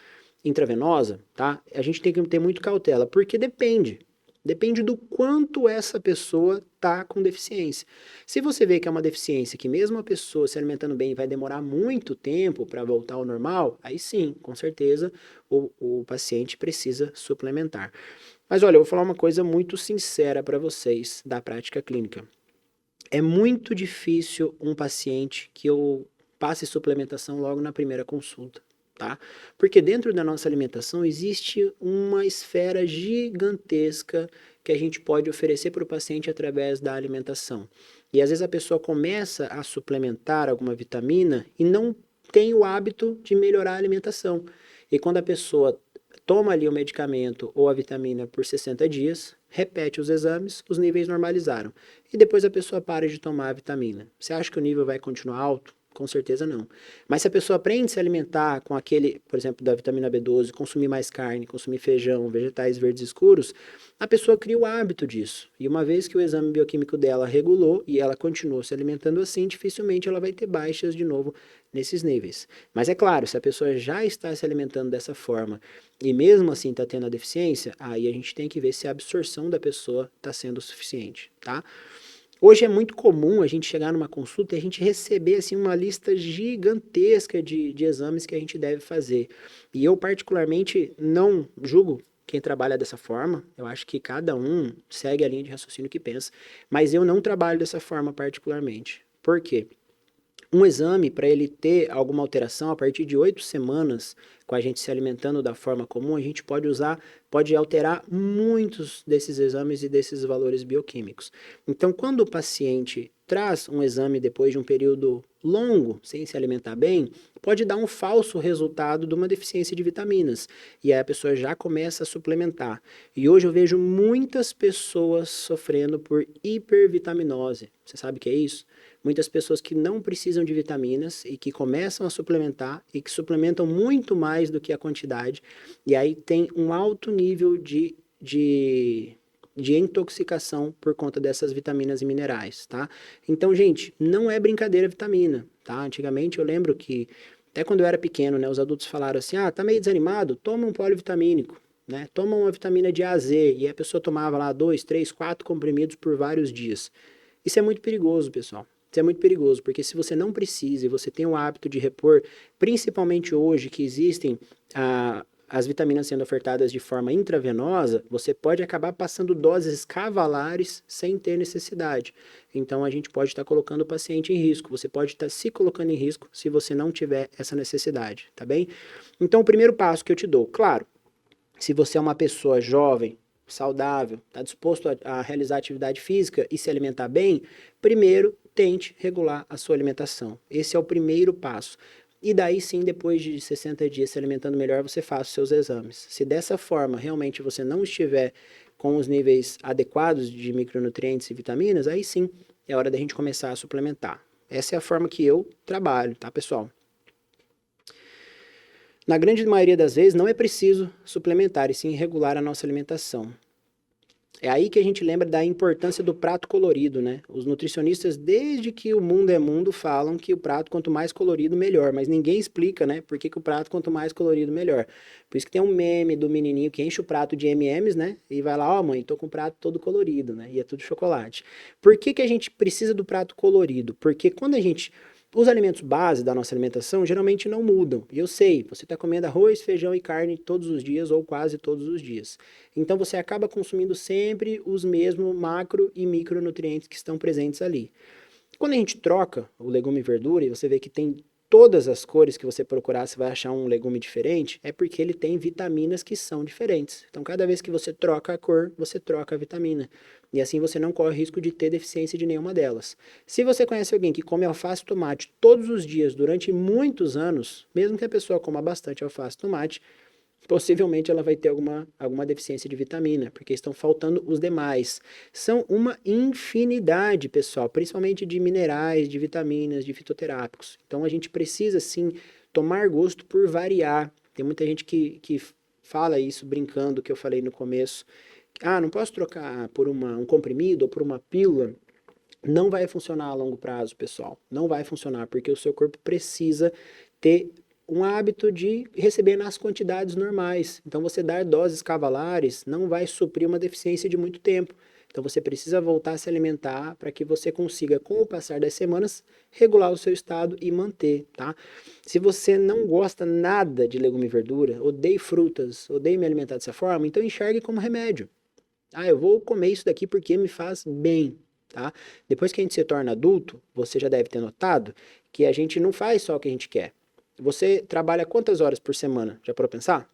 intravenosa, tá? A gente tem que ter muito cautela, porque depende. Depende do quanto essa pessoa tá com deficiência. Se você vê que é uma deficiência que mesmo a pessoa se alimentando bem vai demorar muito tempo para voltar ao normal, aí sim, com certeza, o paciente precisa suplementar. Mas olha, eu vou falar uma coisa muito sincera para vocês da prática clínica. É muito difícil um paciente que eu passe suplementação logo na primeira consulta, tá? Porque dentro da nossa alimentação existe uma esfera gigantesca que a gente pode oferecer para o paciente através da alimentação. E às vezes a pessoa começa a suplementar alguma vitamina e não tem o hábito de melhorar a alimentação. E quando a pessoa toma ali o medicamento ou a vitamina por 60 dias, repete os exames, os níveis normalizaram. E depois a pessoa para de tomar a vitamina. Você acha que o nível vai continuar alto? Com certeza não. Mas se a pessoa aprende a se alimentar com aquele, por exemplo, da vitamina B12, consumir mais carne, consumir feijão, vegetais verdes escuros, a pessoa cria o hábito disso. E uma vez que o exame bioquímico dela regulou e ela continuou se alimentando assim, dificilmente ela vai ter baixas de novo nesses níveis. Mas é claro, se a pessoa já está se alimentando dessa forma e mesmo assim está tendo a deficiência, aí a gente tem que ver se a absorção da pessoa está sendo suficiente, tá? Hoje é muito comum a gente chegar numa consulta e a gente receber assim uma lista gigantesca de exames que a gente deve fazer. E eu particularmente não julgo quem trabalha dessa forma. Eu acho que cada um segue a linha de raciocínio que pensa, mas eu não trabalho dessa forma particularmente. Por quê? Um exame, para ele ter alguma alteração, a partir de 8 semanas, com a gente se alimentando da forma comum, a gente pode alterar muitos desses exames e desses valores bioquímicos. Então, quando o paciente traz um exame depois de um período longo, sem se alimentar bem, pode dar um falso resultado de uma deficiência de vitaminas. E aí a pessoa já começa a suplementar. E hoje eu vejo muitas pessoas sofrendo por hipervitaminose. Você sabe o que é isso? Muitas pessoas que não precisam de vitaminas e que começam a suplementar e que suplementam muito mais do que a quantidade, e aí tem um alto nível de intoxicação por conta dessas vitaminas e minerais, tá? Então, gente, não é brincadeira a vitamina, tá? Antigamente eu lembro que, até quando eu era pequeno, né, os adultos falaram assim, tá meio desanimado? Toma um polivitamínico, né? Toma uma vitamina de A a Z, e a pessoa tomava lá 2, 3, 4 comprimidos por vários dias. Isso é muito perigoso, pessoal. Isso é muito perigoso, porque se você não precisa e você tem o hábito de repor, principalmente hoje que existem as vitaminas sendo ofertadas de forma intravenosa, você pode acabar passando doses cavalares sem ter necessidade. Então a gente pode estar colocando o paciente em risco, você pode estar se colocando em risco se você não tiver essa necessidade, tá bem? Então o primeiro passo que eu te dou, claro, se você é uma pessoa jovem, saudável, está disposto a realizar atividade física e se alimentar bem, primeiro tente regular a sua alimentação. Esse é o primeiro passo. E daí sim, depois de 60 dias se alimentando melhor, você faz os seus exames. Se dessa forma realmente você não estiver com os níveis adequados de micronutrientes e vitaminas, aí sim é hora da gente começar a suplementar. Essa é a forma que eu trabalho, tá, pessoal? Na grande maioria das vezes, não é preciso suplementar, e sim regular a nossa alimentação. É aí que a gente lembra da importância do prato colorido, né? Os nutricionistas, desde que o mundo é mundo, falam que o prato, quanto mais colorido, melhor. Mas ninguém explica, né? Por que o prato, quanto mais colorido, melhor. Por isso que tem um meme do menininho que enche o prato de M&M's, né? E vai lá, mãe, tô com o prato todo colorido, né? E é tudo chocolate. Por que a gente precisa do prato colorido? Porque quando a gente... Os alimentos base da nossa alimentação geralmente não mudam. E eu sei, você está comendo arroz, feijão e carne todos os dias ou quase todos os dias. Então você acaba consumindo sempre os mesmos macro e micronutrientes que estão presentes ali. Quando a gente troca o legume e verdura, e você vê que tem todas as cores que você procurar, você vai achar um legume diferente, é porque ele tem vitaminas que são diferentes. Então, cada vez que você troca a cor, você troca a vitamina. E assim você não corre o risco de ter deficiência de nenhuma delas. Se você conhece alguém que come alface e tomate todos os dias durante muitos anos, mesmo que a pessoa coma bastante alface e tomate, possivelmente ela vai ter alguma deficiência de vitamina, porque estão faltando os demais. São uma infinidade, pessoal, principalmente de minerais, de vitaminas, de fitoterápicos. Então a gente precisa sim tomar gosto por variar. Tem muita gente que fala isso brincando, que eu falei no começo. Ah, não posso trocar por um comprimido ou por uma pílula. Não vai funcionar a longo prazo, pessoal. Não vai funcionar, porque o seu corpo precisa ter um hábito de receber nas quantidades normais. Então, você dar doses cavalares não vai suprir uma deficiência de muito tempo. Então, você precisa voltar a se alimentar para que você consiga, com o passar das semanas, regular o seu estado e manter, tá? Se você não gosta nada de legume e verdura, odeia frutas, odeia me alimentar dessa forma, então enxergue como remédio. Ah, eu vou comer isso daqui porque me faz bem, tá? Depois que a gente se torna adulto, você já deve ter notado que a gente não faz só o que a gente quer. Você trabalha quantas horas por semana? Já parou pra pensar?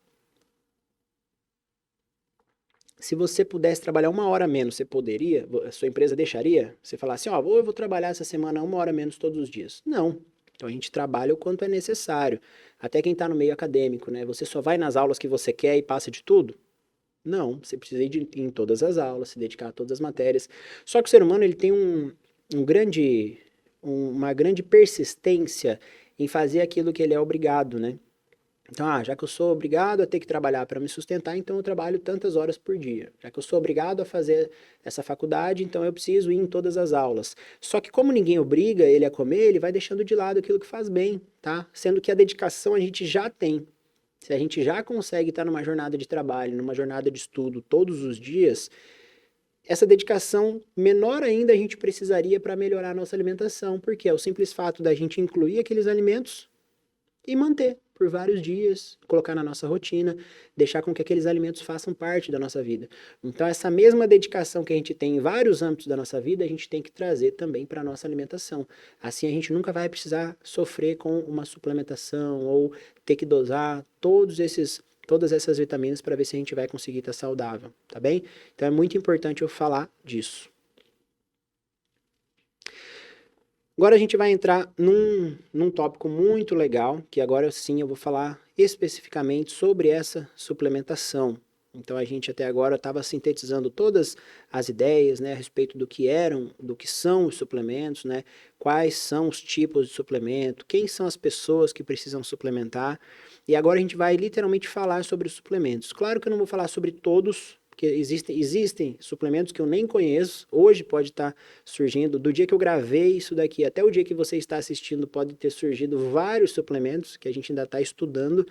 Se você pudesse trabalhar uma hora menos, você poderia? A sua empresa deixaria? Você falar assim, ó, eu vou trabalhar essa semana uma hora menos todos os dias. Não. Então a gente trabalha o quanto é necessário. Até quem está no meio acadêmico, né? Você só vai nas aulas que você quer e passa de tudo? Não, você precisa ir em todas as aulas, se dedicar a todas as matérias. Só que o ser humano ele tem uma grande persistência em fazer aquilo que ele é obrigado, né? Então, já que eu sou obrigado a ter que trabalhar para me sustentar, então eu trabalho tantas horas por dia. Já que eu sou obrigado a fazer essa faculdade, então eu preciso ir em todas as aulas. Só que como ninguém obriga ele a comer, ele vai deixando de lado aquilo que faz bem, tá? Sendo que a dedicação a gente já tem. Se a gente já consegue estar numa jornada de trabalho, numa jornada de estudo todos os dias, essa dedicação menor ainda a gente precisaria para melhorar a nossa alimentação, porque é o simples fato da gente incluir aqueles alimentos e manter por vários dias, colocar na nossa rotina, deixar com que aqueles alimentos façam parte da nossa vida. Então, essa mesma dedicação que a gente tem em vários âmbitos da nossa vida, a gente tem que trazer também para a nossa alimentação. Assim, a gente nunca vai precisar sofrer com uma suplementação ou ter que dosar todas essas vitaminas para ver se a gente vai conseguir estar saudável, tá bem? Então, é muito importante eu falar disso. Agora a gente vai entrar num tópico muito legal, que agora sim eu vou falar especificamente sobre essa suplementação. Então a gente até agora estava sintetizando todas as ideias, né, a respeito do que são os suplementos, né, quais são os tipos de suplemento, quem são as pessoas que precisam suplementar. E agora a gente vai literalmente falar sobre os suplementos. Claro que eu não vou falar sobre todos, porque existem suplementos que eu nem conheço, hoje pode estar surgindo, do dia que eu gravei isso daqui até o dia que você está assistindo, pode ter surgido vários suplementos que a gente ainda está estudando.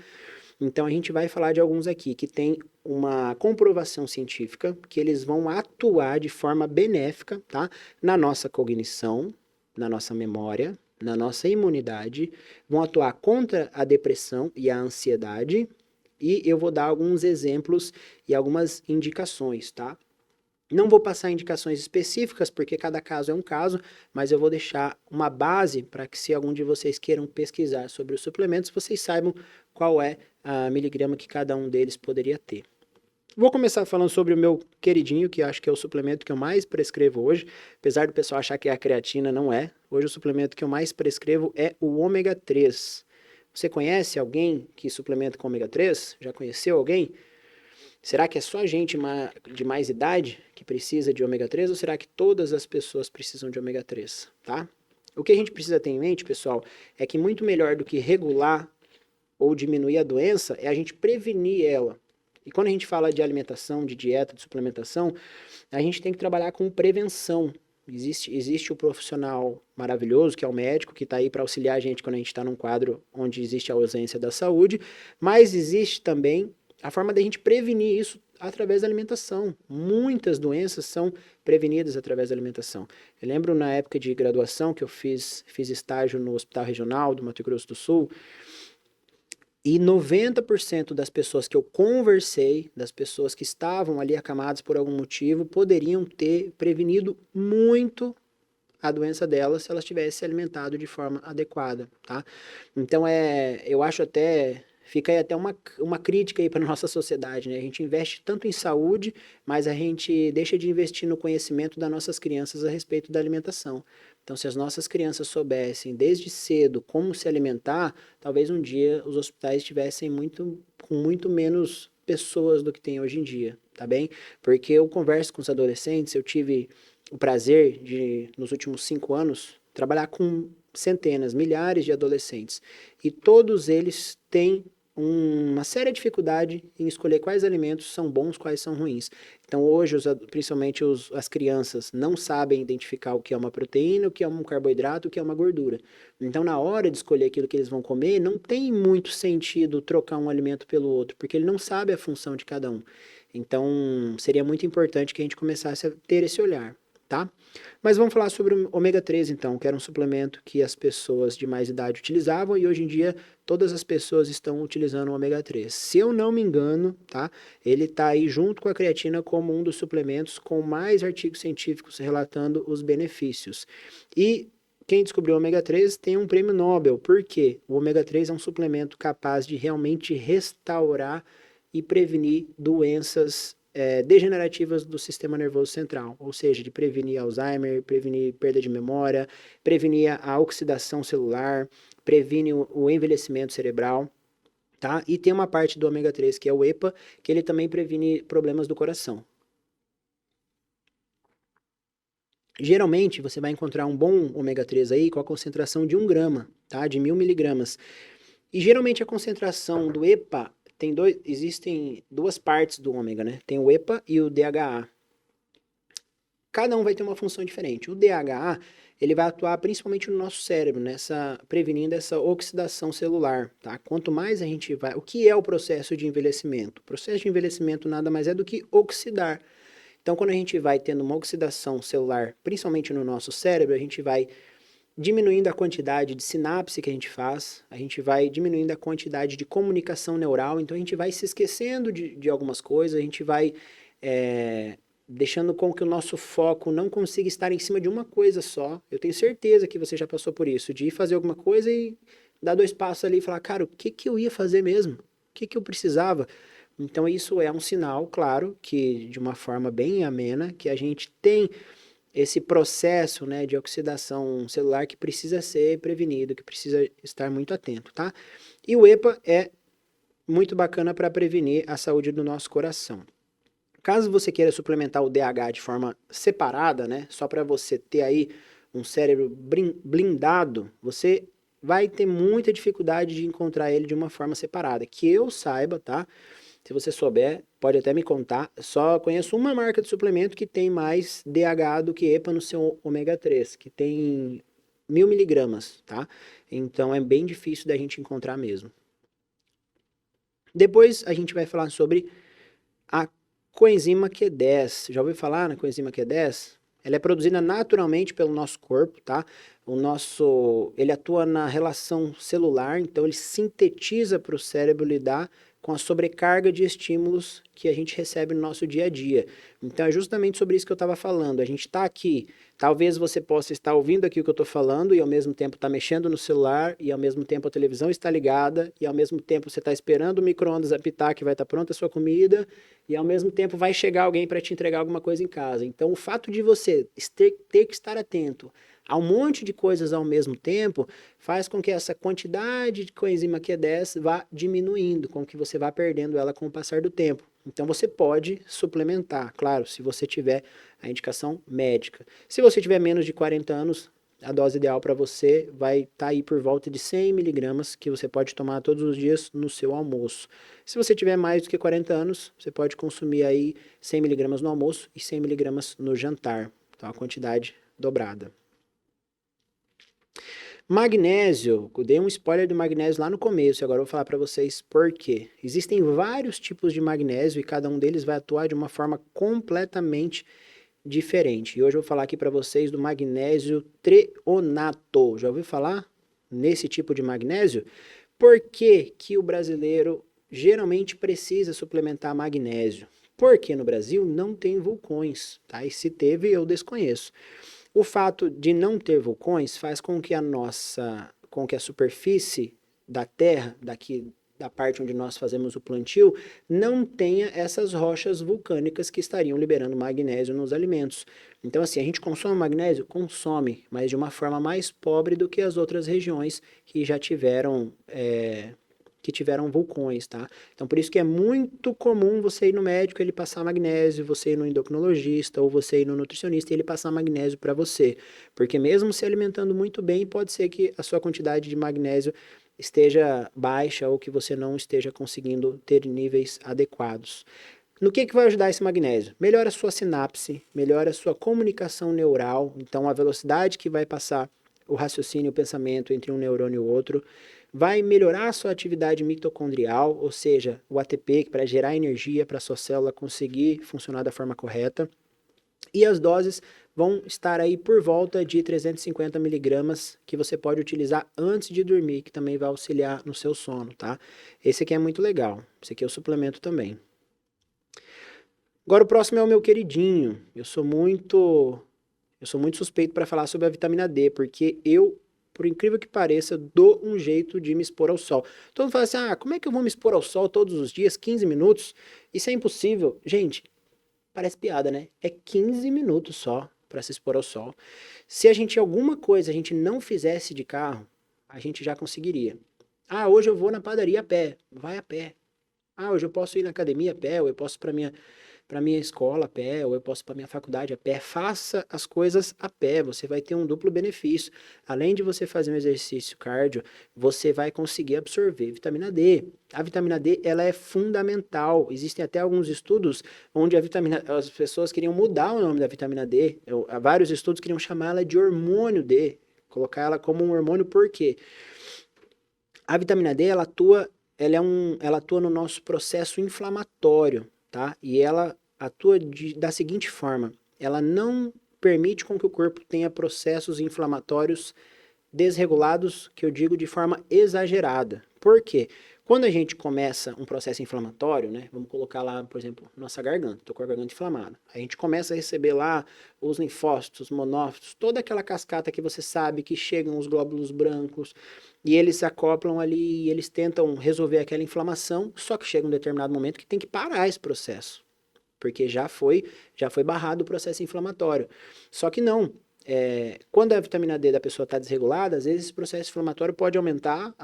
Então a gente vai falar de alguns aqui que tem uma comprovação científica que eles vão atuar de forma benéfica, tá? Na nossa cognição, na nossa memória, na nossa imunidade, vão atuar contra a depressão e a ansiedade. E eu vou dar alguns exemplos e algumas indicações, tá? Não vou passar indicações específicas, porque cada caso é um caso, mas eu vou deixar uma base para que se algum de vocês queiram pesquisar sobre os suplementos, vocês saibam qual é a miligrama que cada um deles poderia ter. Vou começar falando sobre o meu queridinho, que acho que é o suplemento que eu mais prescrevo hoje, apesar do pessoal achar que é a creatina, não é. Hoje o suplemento que eu mais prescrevo é o ômega 3. Você conhece alguém que suplementa com ômega 3? Já conheceu alguém? Será que é só gente de mais idade que precisa de ômega 3 ou será que todas as pessoas precisam de ômega 3, tá? O que a gente precisa ter em mente, pessoal, é que muito melhor do que regular ou diminuir a doença é a gente prevenir ela. E quando a gente fala de alimentação, de dieta, de suplementação, a gente tem que trabalhar com prevenção. Existe o profissional maravilhoso, que é o médico, que está aí para auxiliar a gente quando a gente está num quadro onde existe a ausência da saúde, mas existe também a forma da gente prevenir isso através da alimentação. Muitas doenças são prevenidas através da alimentação. Eu lembro na época de graduação que eu fiz estágio no Hospital Regional do Mato Grosso do Sul, e 90% das pessoas que eu conversei, das pessoas que estavam ali acamadas por algum motivo, poderiam ter prevenido muito a doença dela se ela tivesse se alimentado de forma adequada, tá? Então, eu acho até, fica aí até uma crítica aí para nossa sociedade, né? A gente investe tanto em saúde, mas a gente deixa de investir no conhecimento das nossas crianças a respeito da alimentação. Então, se as nossas crianças soubessem desde cedo como se alimentar, talvez um dia os hospitais estivessem com muito menos pessoas do que tem hoje em dia, tá bem? Porque eu converso com os adolescentes, eu tive o prazer de, nos últimos 5 anos, trabalhar com centenas, milhares de adolescentes. E todos eles têm uma séria dificuldade em escolher quais alimentos são bons, quais são ruins. Então hoje, principalmente as crianças, não sabem identificar o que é uma proteína, o que é um carboidrato, o que é uma gordura. Então na hora de escolher aquilo que eles vão comer, não tem muito sentido trocar um alimento pelo outro, porque ele não sabe a função de cada um. Então seria muito importante que a gente começasse a ter esse olhar, tá? Mas vamos falar sobre o ômega 3 então, que era um suplemento que as pessoas de mais idade utilizavam e hoje em dia todas as pessoas estão utilizando o ômega 3. Se eu não me engano, tá? Ele está aí junto com a creatina como um dos suplementos com mais artigos científicos relatando os benefícios. E quem descobriu o ômega 3 tem um prêmio Nobel, porque o ômega 3 é um suplemento capaz de realmente restaurar e prevenir doenças degenerativas do sistema nervoso central, ou seja, de prevenir Alzheimer, prevenir perda de memória, prevenir a oxidação celular, previne o envelhecimento cerebral, tá? E tem uma parte do ômega 3 que é o EPA, que ele também previne problemas do coração. Geralmente, você vai encontrar um bom ômega 3 aí com a concentração de 1 grama, tá? De 1000 miligramas. E geralmente a concentração do EPA existem duas partes do ômega, né? Tem o EPA e o DHA. Cada um vai ter uma função diferente. O DHA, ele vai atuar principalmente no nosso cérebro, prevenindo essa oxidação celular, tá? Quanto mais a gente vai... O que é o processo de envelhecimento? O processo de envelhecimento nada mais é do que oxidar. Então, quando a gente vai tendo uma oxidação celular, principalmente no nosso cérebro, a gente vai diminuindo a quantidade de sinapse que a gente faz, a gente vai diminuindo a quantidade de comunicação neural, então a gente vai se esquecendo de algumas coisas, a gente vai deixando com que o nosso foco não consiga estar em cima de uma coisa só. Eu tenho certeza que você já passou por isso, de ir fazer alguma coisa e dar 2 passos ali e falar, cara, o que que eu ia fazer mesmo? O que que eu precisava? Então isso é um sinal, claro, que de uma forma bem amena, que a gente tem esse processo, né, de oxidação celular que precisa ser prevenido, que precisa estar muito atento, tá? E o EPA é muito bacana para prevenir a saúde do nosso coração. Caso você queira suplementar o DH de forma separada, né, só para você ter aí um cérebro blindado, você vai ter muita dificuldade de encontrar ele de uma forma separada. Que eu saiba, tá? Se você souber, pode até me contar. Só conheço uma marca de suplemento que tem mais DHA do que EPA no seu ômega 3, que tem 1000 miligramas, tá? Então é bem difícil da gente encontrar mesmo. Depois a gente vai falar sobre a coenzima Q10. Já ouviu falar na coenzima Q10? Ela é produzida naturalmente pelo nosso corpo, tá? Ele atua na relação celular, então ele sintetiza para o cérebro lidar com a sobrecarga de estímulos que a gente recebe no nosso dia a dia. Então é justamente sobre isso que eu estava falando. A gente está aqui, talvez você possa estar ouvindo aqui o que eu estou falando e ao mesmo tempo está mexendo no celular e ao mesmo tempo a televisão está ligada e ao mesmo tempo você está esperando o micro-ondas apitar que vai estar pronta a sua comida e ao mesmo tempo vai chegar alguém para te entregar alguma coisa em casa. Então o fato de você ter que estar atento a um monte de coisas ao mesmo tempo faz com que essa quantidade de coenzima Q10 vá diminuindo, com que você vá perdendo ela com o passar do tempo. Então você pode suplementar, claro, se você tiver a indicação médica. Se você tiver menos de 40 anos, a dose ideal para você vai estar aí por volta de 100 miligramas, que você pode tomar todos os dias no seu almoço. Se você tiver mais do que 40 anos, você pode consumir aí 100 miligramas no almoço e 100 miligramas no jantar. Então a quantidade dobrada. Magnésio, eu dei um spoiler do magnésio lá no começo, agora eu vou falar para vocês por quê. Existem vários tipos de magnésio e cada um deles vai atuar de uma forma completamente diferente. E hoje eu vou falar aqui para vocês do magnésio treonato. Já ouviu falar nesse tipo de magnésio? Por que que o brasileiro geralmente precisa suplementar magnésio? Porque no Brasil não tem vulcões, tá? E se teve, eu desconheço. O fato de não ter vulcões faz com que a superfície da Terra, daqui da parte onde nós fazemos o plantio, não tenha essas rochas vulcânicas que estariam liberando magnésio nos alimentos. Então, assim, a gente consome magnésio? Consome, mas de uma forma mais pobre do que as outras regiões que já tiveram vulcões, tá? Então, por isso que é muito comum você ir no médico, ele passar magnésio, você ir no endocrinologista ou você ir no nutricionista e ele passar magnésio para você. Porque mesmo se alimentando muito bem, pode ser que a sua quantidade de magnésio esteja baixa ou que você não esteja conseguindo ter níveis adequados. No que vai ajudar esse magnésio? Melhora a sua sinapse, melhora a sua comunicação neural, então a velocidade que vai passar o raciocínio e o pensamento entre um neurônio e o outro, vai melhorar a sua atividade mitocondrial, ou seja, o ATP, para gerar energia para a sua célula conseguir funcionar da forma correta. E as doses vão estar aí por volta de 350 miligramas, que você pode utilizar antes de dormir, que também vai auxiliar no seu sono, tá? Esse aqui é muito legal, esse aqui é o suplemento também. Agora o próximo é o meu queridinho, eu sou muito suspeito para falar sobre a vitamina D, porque eu, por incrível que pareça, dou um jeito de me expor ao sol. Todo mundo fala assim, como é que eu vou me expor ao sol todos os dias, 15 minutos? Isso é impossível. Gente, parece piada, né? É 15 minutos só para se expor ao sol. Se alguma coisa a gente não fizesse de carro, a gente já conseguiria. Hoje eu vou na padaria a pé. Vai a pé. Hoje eu posso ir na academia a pé, ou eu posso para minha escola a pé, ou eu posso para minha faculdade a pé. Faça as coisas a pé, você vai ter um duplo benefício. Além de você fazer um exercício cardio, você vai conseguir absorver vitamina D. A vitamina D, ela é fundamental. Existem até alguns estudos onde as pessoas queriam mudar o nome da vitamina D. Vários estudos queriam chamar ela de hormônio D, colocar ela como um hormônio, por quê? A vitamina D, ela atua no nosso processo inflamatório, tá? E ela atua da seguinte forma: ela não permite com que o corpo tenha processos inflamatórios desregulados, que eu digo de forma exagerada. Por quê? Quando a gente começa um processo inflamatório, né? Vamos colocar lá, por exemplo, nossa garganta, tô com a garganta inflamada. A gente começa a receber lá os linfócitos, os monócitos, toda aquela cascata que você sabe que chegam os glóbulos brancos e eles se acoplam ali e eles tentam resolver aquela inflamação, só que chega um determinado momento que tem que parar esse processo, porque já foi barrado o processo inflamatório. Só que não, quando a vitamina D da pessoa está desregulada, às vezes esse processo inflamatório pode aumentar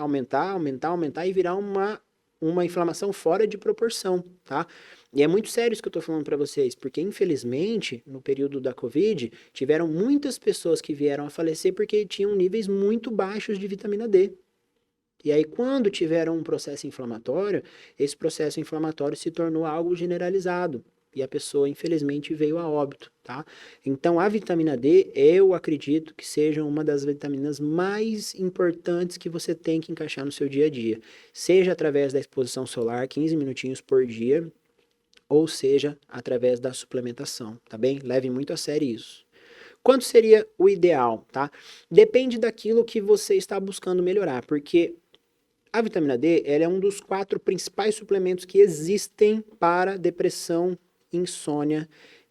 e virar uma inflamação fora de proporção, tá? E é muito sério isso que eu estou falando para vocês, porque infelizmente, no período da Covid, tiveram muitas pessoas que vieram a falecer porque tinham níveis muito baixos de vitamina D. E aí, quando tiveram um processo inflamatório, esse processo inflamatório se tornou algo generalizado. E a pessoa, infelizmente, veio a óbito, tá? Então, a vitamina D, eu acredito que seja uma das vitaminas mais importantes que você tem que encaixar no seu dia a dia. Seja através da exposição solar, 15 minutinhos por dia, ou seja, através da suplementação, tá bem? Leve muito a sério isso. Quanto seria o ideal, tá? Depende daquilo que você está buscando melhorar, porque a vitamina D, ela é um dos 4 principais suplementos que existem para depressão, insônia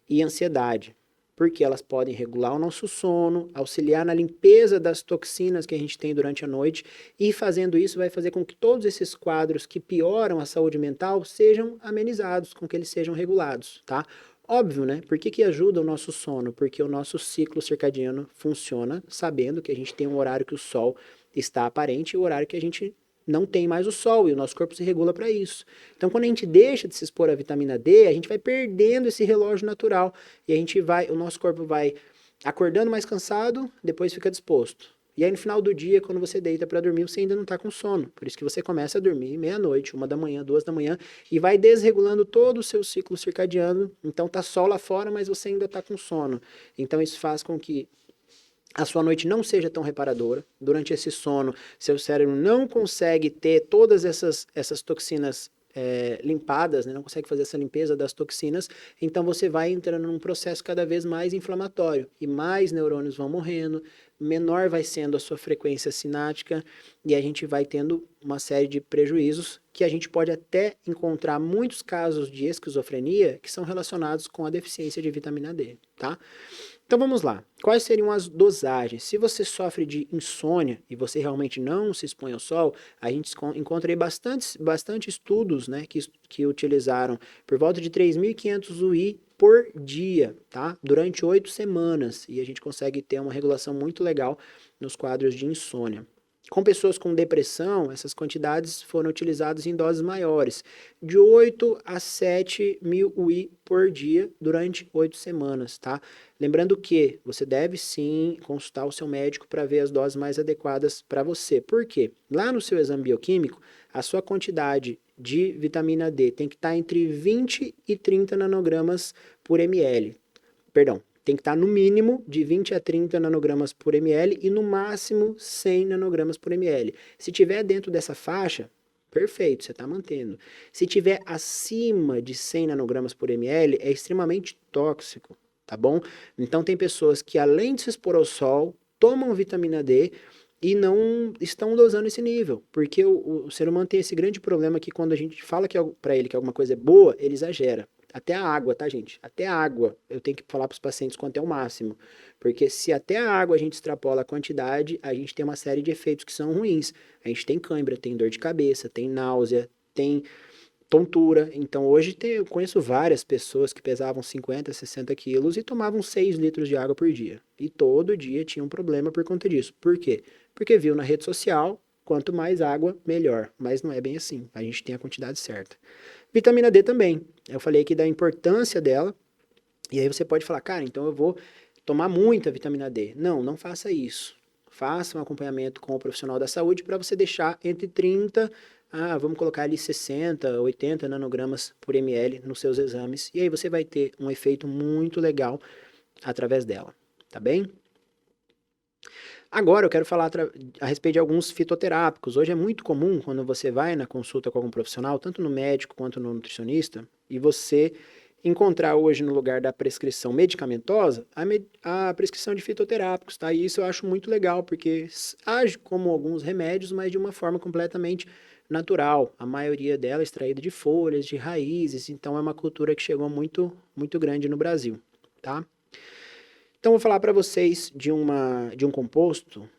e ansiedade. Porque elas podem regular o nosso sono, auxiliar na limpeza das toxinas que a gente tem durante a noite, e fazendo isso vai fazer com que todos esses quadros que pioram a saúde mental sejam amenizados, com que eles sejam regulados, tá? Óbvio, né? Por que ajuda o nosso sono? Porque o nosso ciclo circadiano funciona sabendo que a gente tem um horário que o sol está aparente e o horário que a gente não tem mais o sol e o nosso corpo se regula para isso. Então, quando a gente deixa de se expor à vitamina D, a gente vai perdendo esse relógio natural e o nosso corpo vai acordando mais cansado, depois fica disposto. E aí no final do dia, quando você deita para dormir, você ainda não está com sono. Por isso que você começa a dormir meia-noite, 1 da manhã, 2 da manhã, e vai desregulando todo o seu ciclo circadiano. Então tá sol lá fora, mas você ainda está com sono. Então isso faz com que a sua noite não seja tão reparadora. Durante esse sono, seu cérebro não consegue ter todas essas toxinas limpadas, né? Não consegue fazer essa limpeza das toxinas, então você vai entrando num processo cada vez mais inflamatório, e mais neurônios vão morrendo, menor vai sendo a sua frequência sináptica, e a gente vai tendo uma série de prejuízos que a gente pode até encontrar muitos casos de esquizofrenia que são relacionados com a deficiência de vitamina D, tá? Então vamos lá. Quais seriam as dosagens? Se você sofre de insônia e você realmente não se expõe ao sol, a gente encontra aí bastante estudos, né, que utilizaram por volta de 3.500 UI por dia, tá? Durante 8 semanas. E a gente consegue ter uma regulação muito legal nos quadros de insônia. Com pessoas com depressão, essas quantidades foram utilizadas em doses maiores, de 8 a 7.000 UI por dia durante 8 semanas, tá? Lembrando que você deve sim consultar o seu médico para ver as doses mais adequadas para você. Por quê? Lá no seu exame bioquímico, a sua quantidade de vitamina D tem que estar entre 20 e 30 nanogramas por ml. Perdão, tem que estar no mínimo de 20 a 30 nanogramas por ml e no máximo 100 nanogramas por ml. Se tiver dentro dessa faixa, perfeito, você está mantendo. Se tiver acima de 100 nanogramas por ml, é extremamente tóxico, tá bom? Então tem pessoas que além de se expor ao sol, tomam vitamina D e não estão dosando esse nível, porque o ser humano tem esse grande problema que quando a gente fala que para ele que alguma coisa é boa, ele exagera. Até a água, tá, gente? Até a água eu tenho que falar para os pacientes quanto é o máximo. Porque se até a água a gente extrapola a quantidade, a gente tem uma série de efeitos que são ruins. A gente tem cãibra, tem dor de cabeça, tem náusea, tem tontura. Então hoje eu conheço várias pessoas que pesavam 50, 60 quilos e tomavam 6 litros de água por dia. E todo dia tinha um problema por conta disso. Por quê? Porque viu na rede social, quanto mais água, melhor. Mas não é bem assim. A gente tem a quantidade certa. Vitamina D também. Eu falei aqui da importância dela. E aí você pode falar, cara, então eu vou tomar muita vitamina D. Não, não faça isso. Faça um acompanhamento com o profissional da saúde para você deixar entre 30, vamos colocar ali 60, 80 nanogramas por ml nos seus exames. E aí você vai ter um efeito muito legal através dela, tá bem? Agora eu quero falar a respeito de alguns fitoterápicos. Hoje é muito comum quando você vai na consulta com algum profissional, tanto no médico quanto no nutricionista, e você encontrar hoje no lugar da prescrição medicamentosa a prescrição de fitoterápicos, tá? E isso eu acho muito legal, porque age como alguns remédios, mas de uma forma completamente natural. A maioria dela é extraída de folhas, de raízes, então é uma cultura que chegou muito, muito grande no Brasil, tá? Então, vou falar para vocês de um composto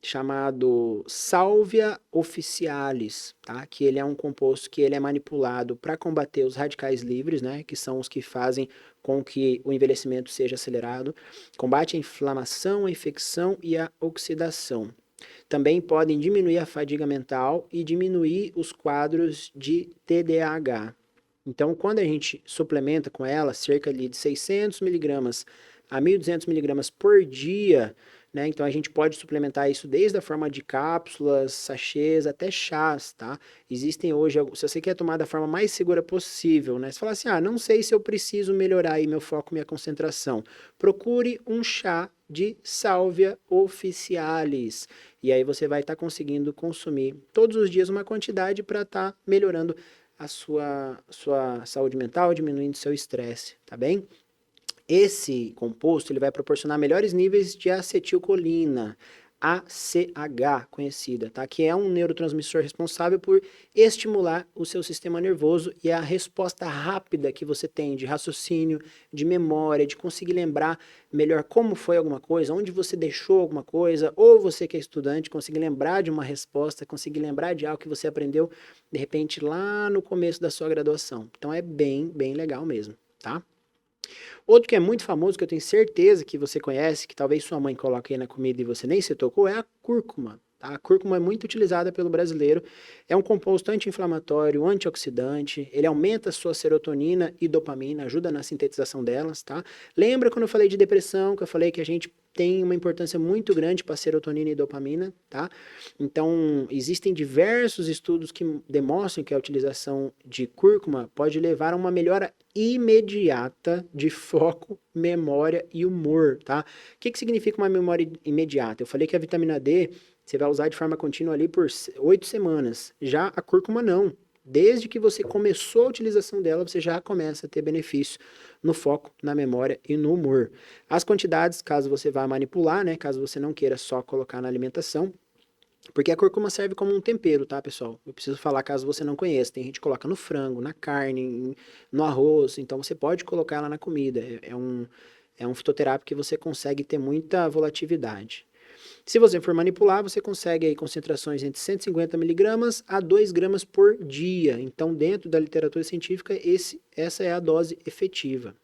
chamado Salvia officialis, tá? Que ele é um composto que ele é manipulado para combater os radicais livres, né? Que são os que fazem com que o envelhecimento seja acelerado. Combate a inflamação, a infecção e a oxidação. Também podem diminuir a fadiga mental e diminuir os quadros de TDAH. Então, quando a gente suplementa com ela, cerca ali de 600 miligramas a 1.200 miligramas por dia, né? Então a gente pode suplementar isso desde a forma de cápsulas, sachês, até chás, tá? Existem hoje, se você quer tomar da forma mais segura possível, né? Você fala assim, não sei se eu preciso melhorar aí meu foco, minha concentração. Procure um chá de Salvia officialis. E aí você vai estar conseguindo consumir todos os dias uma quantidade para estar melhorando a sua saúde mental, diminuindo seu estresse, tá bem? Esse composto ele vai proporcionar melhores níveis de acetilcolina, ACH, conhecida, tá? Que é um neurotransmissor responsável por estimular o seu sistema nervoso e a resposta rápida que você tem de raciocínio, de memória, de conseguir lembrar melhor como foi alguma coisa, onde você deixou alguma coisa, ou você que é estudante, conseguir lembrar de uma resposta, conseguir lembrar de algo que você aprendeu, de repente, lá no começo da sua graduação. Então é bem, bem legal mesmo, tá? Outro que é muito famoso, que eu tenho certeza que você conhece, que talvez sua mãe coloque aí na comida e você nem se tocou, é a cúrcuma. Tá? A cúrcuma é muito utilizada pelo brasileiro, é um composto anti-inflamatório, antioxidante, ele aumenta a sua serotonina e dopamina, ajuda na sintetização delas, tá? Lembra quando eu falei de depressão, que eu falei que a gente tem uma importância muito grande para serotonina e dopamina, tá? Então, existem diversos estudos que demonstram que a utilização de cúrcuma pode levar a uma melhora imediata de foco, memória e humor, tá? O que significa uma memória imediata? Eu falei que a vitamina D você vai usar de forma contínua ali por 8 semanas. Já a cúrcuma não. Desde que você começou a utilização dela, você já começa a ter benefício no foco, na memória e no humor. As quantidades, caso você vá manipular, né, caso você não queira só colocar na alimentação, Porque a cúrcuma serve como um tempero, tá, pessoal? Eu preciso falar caso você não conheça. Tem gente que coloca no frango, na carne, no arroz. Então você pode colocar ela na comida. É um fitoterápico que você consegue ter muita volatilidade. Se você for manipular, você consegue aí concentrações entre 150 miligramas a 2 gramas por dia. Então, dentro da literatura científica, essa é a dose efetiva.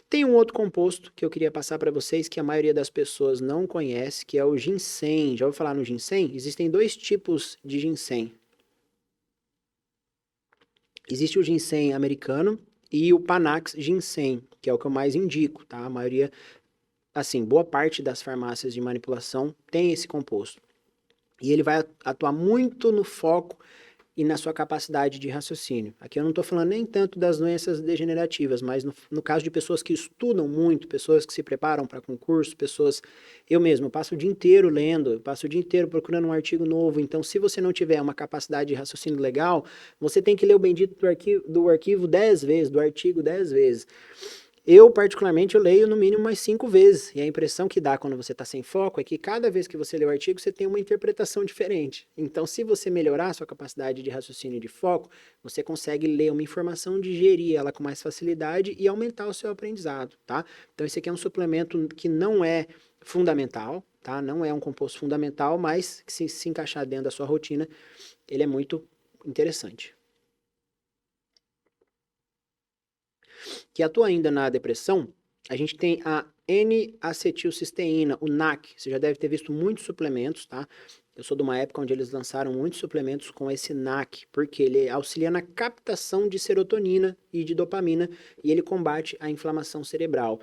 Tem um outro composto que eu queria passar para vocês que a maioria das pessoas não conhece, que é o ginseng. Já ouviu falar no ginseng? Existem dois tipos de ginseng. Existe o ginseng americano e o Panax ginseng, que é o que eu mais indico, tá? A maioria, assim, boa parte das farmácias de manipulação tem esse composto. E ele vai atuar muito no foco e na sua capacidade de raciocínio. Aqui eu não estou falando nem tanto das doenças degenerativas, mas no caso de pessoas que estudam muito, pessoas que se preparam para concurso, pessoas... Eu mesmo passo o dia inteiro lendo, eu passo o dia inteiro procurando um artigo novo, então se você não tiver uma capacidade de raciocínio legal, você tem que ler o bendito do arquivo 10 vezes, do artigo 10 vezes. Eu, particularmente, eu leio no mínimo umas 5 vezes. E a impressão que dá quando você está sem foco é que cada vez que você lê o artigo, você tem uma interpretação diferente. Então, se você melhorar a sua capacidade de raciocínio e de foco, você consegue ler uma informação, digerir ela com mais facilidade e aumentar o seu aprendizado, tá? Então, esse aqui é um suplemento que não é fundamental, tá? Não é um composto fundamental, mas que se encaixar dentro da sua rotina, ele é muito interessante. Que atua ainda na depressão, a gente tem a N-acetilcisteína, o NAC. Você já deve ter visto muitos suplementos, tá? Eu sou de uma época onde eles lançaram muitos suplementos com esse NAC, porque ele auxilia na captação de serotonina e de dopamina e ele combate a inflamação cerebral.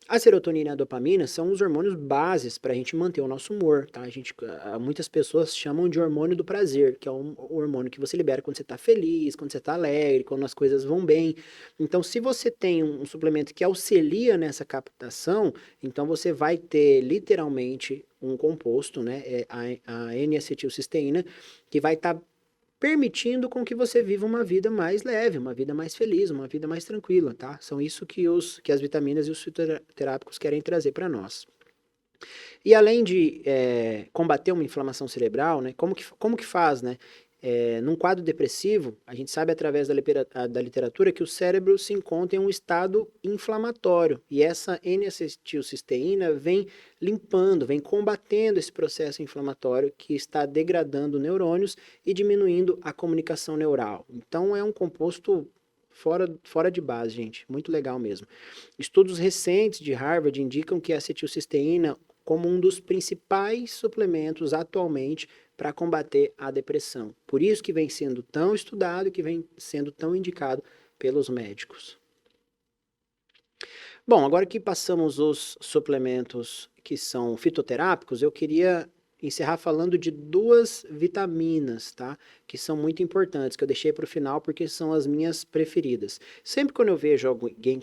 A serotonina e a dopamina são os hormônios bases para a gente manter o nosso humor, tá? Muitas pessoas chamam de hormônio do prazer, que é o hormônio que você libera quando você está feliz, quando você está alegre, quando as coisas vão bem. Então, se você tem um suplemento que auxilia nessa captação, então você vai ter literalmente um composto, né, a N-acetilcisteína, que vai estar permitindo com que você viva uma vida mais leve, uma vida mais feliz, uma vida mais tranquila, tá? São isso que as vitaminas e os fitoterápicos querem trazer para nós. E além de combater uma inflamação cerebral, né, como que faz, né? Num quadro depressivo, a gente sabe através da literatura que o cérebro se encontra em um estado inflamatório e essa N-acetilcisteína vem limpando, vem combatendo esse processo inflamatório que está degradando neurônios e diminuindo a comunicação neural. Então é um composto fora de base, gente, muito legal mesmo. Estudos recentes de Harvard indicam que a acetilcisteína como um dos principais suplementos atualmente para combater a depressão. Por isso que vem sendo tão estudado e que vem sendo tão indicado pelos médicos. Bom, agora que passamos os suplementos que são fitoterápicos, eu queria encerrar falando de duas vitaminas, tá? Que são muito importantes, que eu deixei para o final porque são as minhas preferidas. Sempre quando eu vejo alguém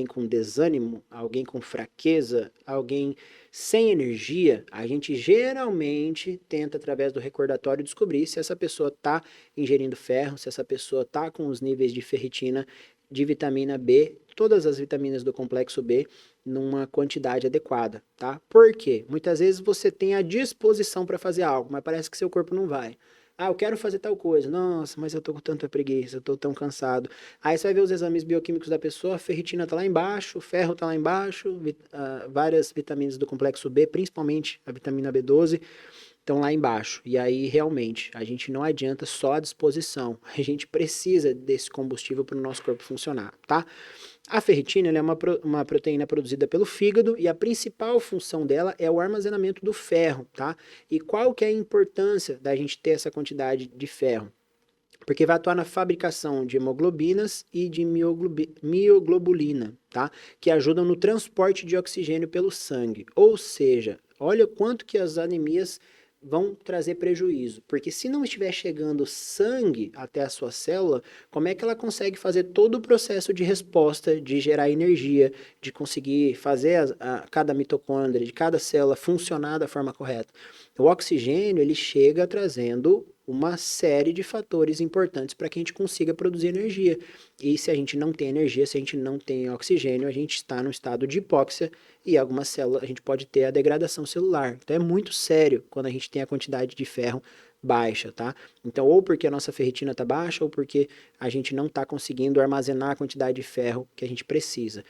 com desânimo, alguém com fraqueza, alguém sem energia, a gente geralmente tenta, através do recordatório, descobrir se essa pessoa está ingerindo ferro, se essa pessoa está com os níveis de ferritina, de vitamina B, todas as vitaminas do complexo B, numa quantidade adequada, tá? Por quê? Muitas vezes você tem a disposição para fazer algo, mas parece que seu corpo não vai. Ah, eu quero fazer tal coisa. Nossa, mas eu tô com tanta preguiça, eu tô tão cansado. Aí você vai ver os exames bioquímicos da pessoa, a ferritina tá lá embaixo, o ferro tá lá embaixo, várias vitaminas do complexo B, principalmente a vitamina B12, estão lá embaixo. E aí, realmente, a gente não adianta só a disposição. A gente precisa desse combustível para o nosso corpo funcionar, tá? A ferritina ela é uma proteína produzida pelo fígado e a principal função dela é o armazenamento do ferro, tá? E qual que é a importância da gente ter essa quantidade de ferro? Porque vai atuar na fabricação de hemoglobinas e de mioglobulina, tá? Que ajudam no transporte de oxigênio pelo sangue. Ou seja, olha quanto que as anemias vão trazer prejuízo, porque se não estiver chegando sangue até a sua célula, como é que ela consegue fazer todo o processo de resposta, de gerar energia, de conseguir fazer cada mitocôndria, de cada célula funcionar da forma correta? O oxigênio, ele chega trazendo uma série de fatores importantes para que a gente consiga produzir energia. E se a gente não tem energia, se a gente não tem oxigênio, a gente está no estado de hipóxia e algumas células, a gente pode ter a degradação celular. Então é muito sério quando a gente tem a quantidade de ferro baixa, tá? Então, ou porque a nossa ferritina está baixa, ou porque a gente não está conseguindo armazenar a quantidade de ferro que a gente precisa.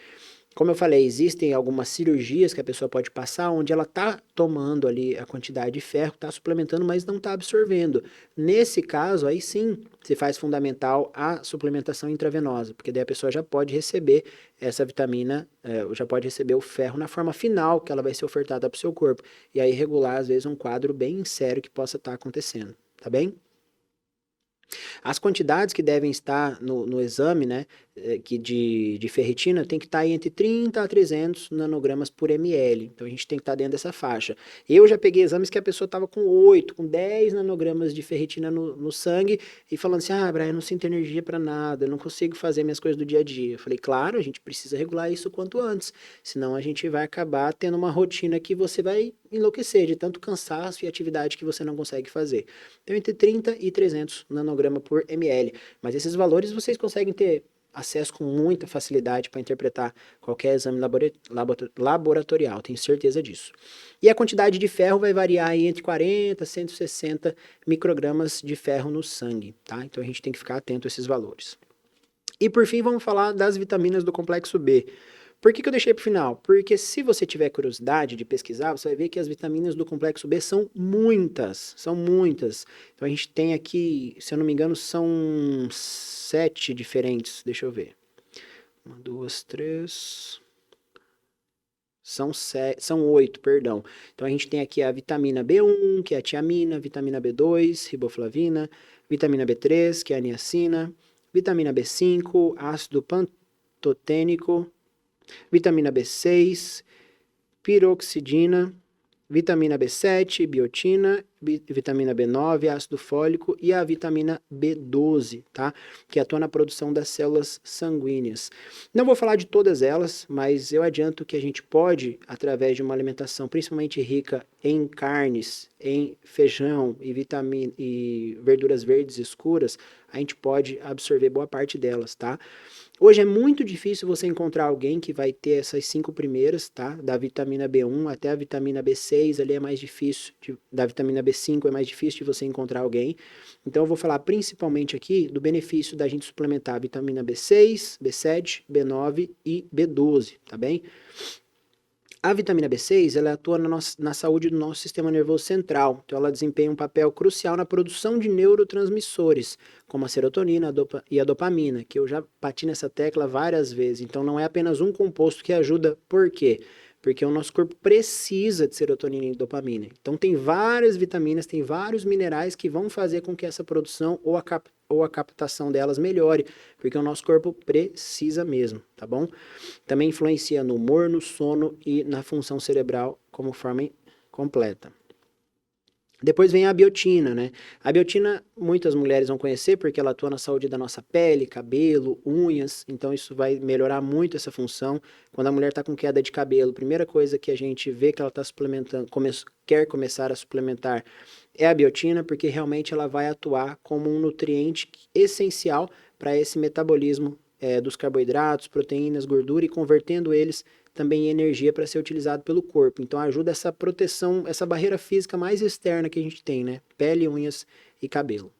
Como eu falei, existem algumas cirurgias que a pessoa pode passar onde ela está tomando ali a quantidade de ferro, está suplementando, mas não está absorvendo. Nesse caso, aí sim, se faz fundamental a suplementação intravenosa, porque daí a pessoa já pode receber essa vitamina, já pode receber o ferro na forma final que ela vai ser ofertada para o seu corpo. E aí regular, às vezes, um quadro bem sério que possa estar acontecendo, tá bem? As quantidades que devem estar no exame, né, que de ferritina, tem que estar aí entre 30 a 300 nanogramas por ml. Então a gente tem que estar dentro dessa faixa. Eu já peguei exames que a pessoa estava com 8, com 10 nanogramas de ferritina no sangue e falando assim: ah, Brian, eu não sinto energia para nada, eu não consigo fazer minhas coisas do dia a dia. Eu falei: claro, a gente precisa regular isso o quanto antes, senão a gente vai acabar tendo uma rotina que você vai enlouquecer de tanto cansaço e atividade que você não consegue fazer. Então, entre 30 e 300 nanograma por ml. Mas esses valores vocês conseguem ter acesso com muita facilidade para interpretar qualquer exame laboratorial, tenho certeza disso. E a quantidade de ferro vai variar aí entre 40 e 160 microgramas de ferro no sangue, tá? Então a gente tem que ficar atento a esses valores. E por fim, vamos falar das vitaminas do complexo B. Por que eu deixei para o final? Porque se você tiver curiosidade de pesquisar, você vai ver que as vitaminas do complexo B são muitas, são muitas. Então a gente tem aqui, se eu não me engano, são 7 diferentes. Deixa eu ver. 1, 2, 3. São 8, perdão. Então a gente tem aqui a vitamina B1, que é a tiamina, vitamina B2, riboflavina, vitamina B3, que é a niacina, vitamina B5, ácido pantotênico, vitamina B6, piroxidina, vitamina B7, biotina, vitamina B9, ácido fólico e a vitamina B12, tá? Que atua na produção das células sanguíneas. Não vou falar de todas elas, mas eu adianto que a gente pode, através de uma alimentação principalmente rica em carnes, em feijão e verduras verdes escuras, a gente pode absorver boa parte delas, tá? Hoje é muito difícil você encontrar alguém que vai ter essas 5 primeiras, tá? Da vitamina B1 até a vitamina B6, ali é mais difícil, da vitamina B5 é mais difícil de você encontrar alguém. Então eu vou falar principalmente aqui do benefício da gente suplementar a vitamina B6, B7, B9 e B12, tá bem? A vitamina B6, ela atua na saúde do nosso sistema nervoso central, então ela desempenha um papel crucial na produção de neurotransmissores, como a serotonina e a dopamina, que eu já bati nessa tecla várias vezes. Então não é apenas um composto que ajuda, por quê? Porque o nosso corpo precisa de serotonina e dopamina. Então tem várias vitaminas, tem vários minerais que vão fazer com que essa produção ou a captação delas melhore, porque o nosso corpo precisa mesmo, tá bom? Também influencia no humor, no sono e na função cerebral como forma completa. Depois vem a biotina, né? A biotina muitas mulheres vão conhecer porque ela atua na saúde da nossa pele, cabelo, unhas, então isso vai melhorar muito essa função. Quando a mulher está com queda de cabelo, a primeira coisa que a gente vê que ela está suplementando, quer começar a suplementar é a biotina, porque realmente ela vai atuar como um nutriente essencial para esse metabolismo dos carboidratos, proteínas, gordura e convertendo eles também energia para ser utilizado pelo corpo. Então ajuda essa proteção, essa barreira física mais externa que a gente tem, né? Pele, unhas e cabelo.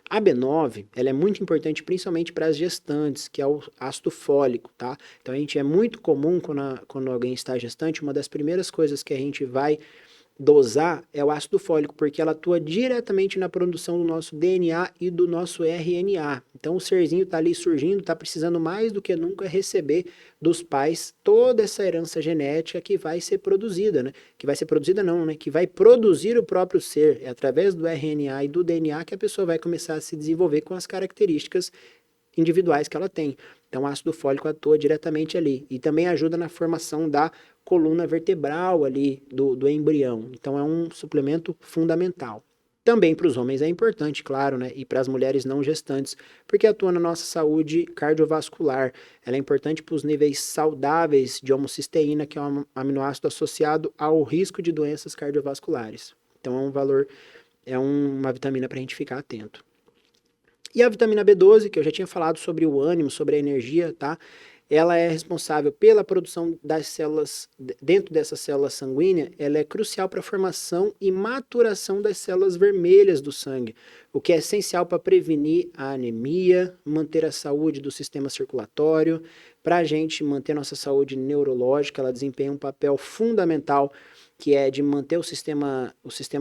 A B9, ela é muito importante principalmente para as gestantes, que é o ácido fólico, tá? Então a gente é muito comum quando alguém está gestante, uma das primeiras coisas que a gente vai dosar é o ácido fólico, porque ela atua diretamente na produção do nosso DNA e do nosso RNA. Então o serzinho está ali surgindo, está precisando mais do que nunca receber dos pais toda essa herança genética que vai ser produzida, né? Que vai ser produzida não, né? Que vai produzir o próprio ser. É através do RNA e do DNA que a pessoa vai começar a se desenvolver com as características individuais que ela tem. Então, o ácido fólico atua diretamente ali e também ajuda na formação da coluna vertebral ali do embrião. Então, é um suplemento fundamental. Também para os homens é importante, claro, né? E para as mulheres não gestantes, porque atua na nossa saúde cardiovascular. Ela é importante para os níveis saudáveis de homocisteína, que é um aminoácido associado ao risco de doenças cardiovasculares. Então, é um valor é uma vitamina para a gente ficar atento. E a vitamina B12, que eu já tinha falado sobre o ânimo, sobre a energia, tá? Ela é responsável pela produção das células, dentro dessa célula sanguínea, ela é crucial para a formação e maturação das células vermelhas do sangue, o que é essencial para prevenir a anemia, manter a saúde do sistema circulatório, para a gente manter nossa saúde neurológica, ela desempenha um papel fundamental, que é de manter o sistema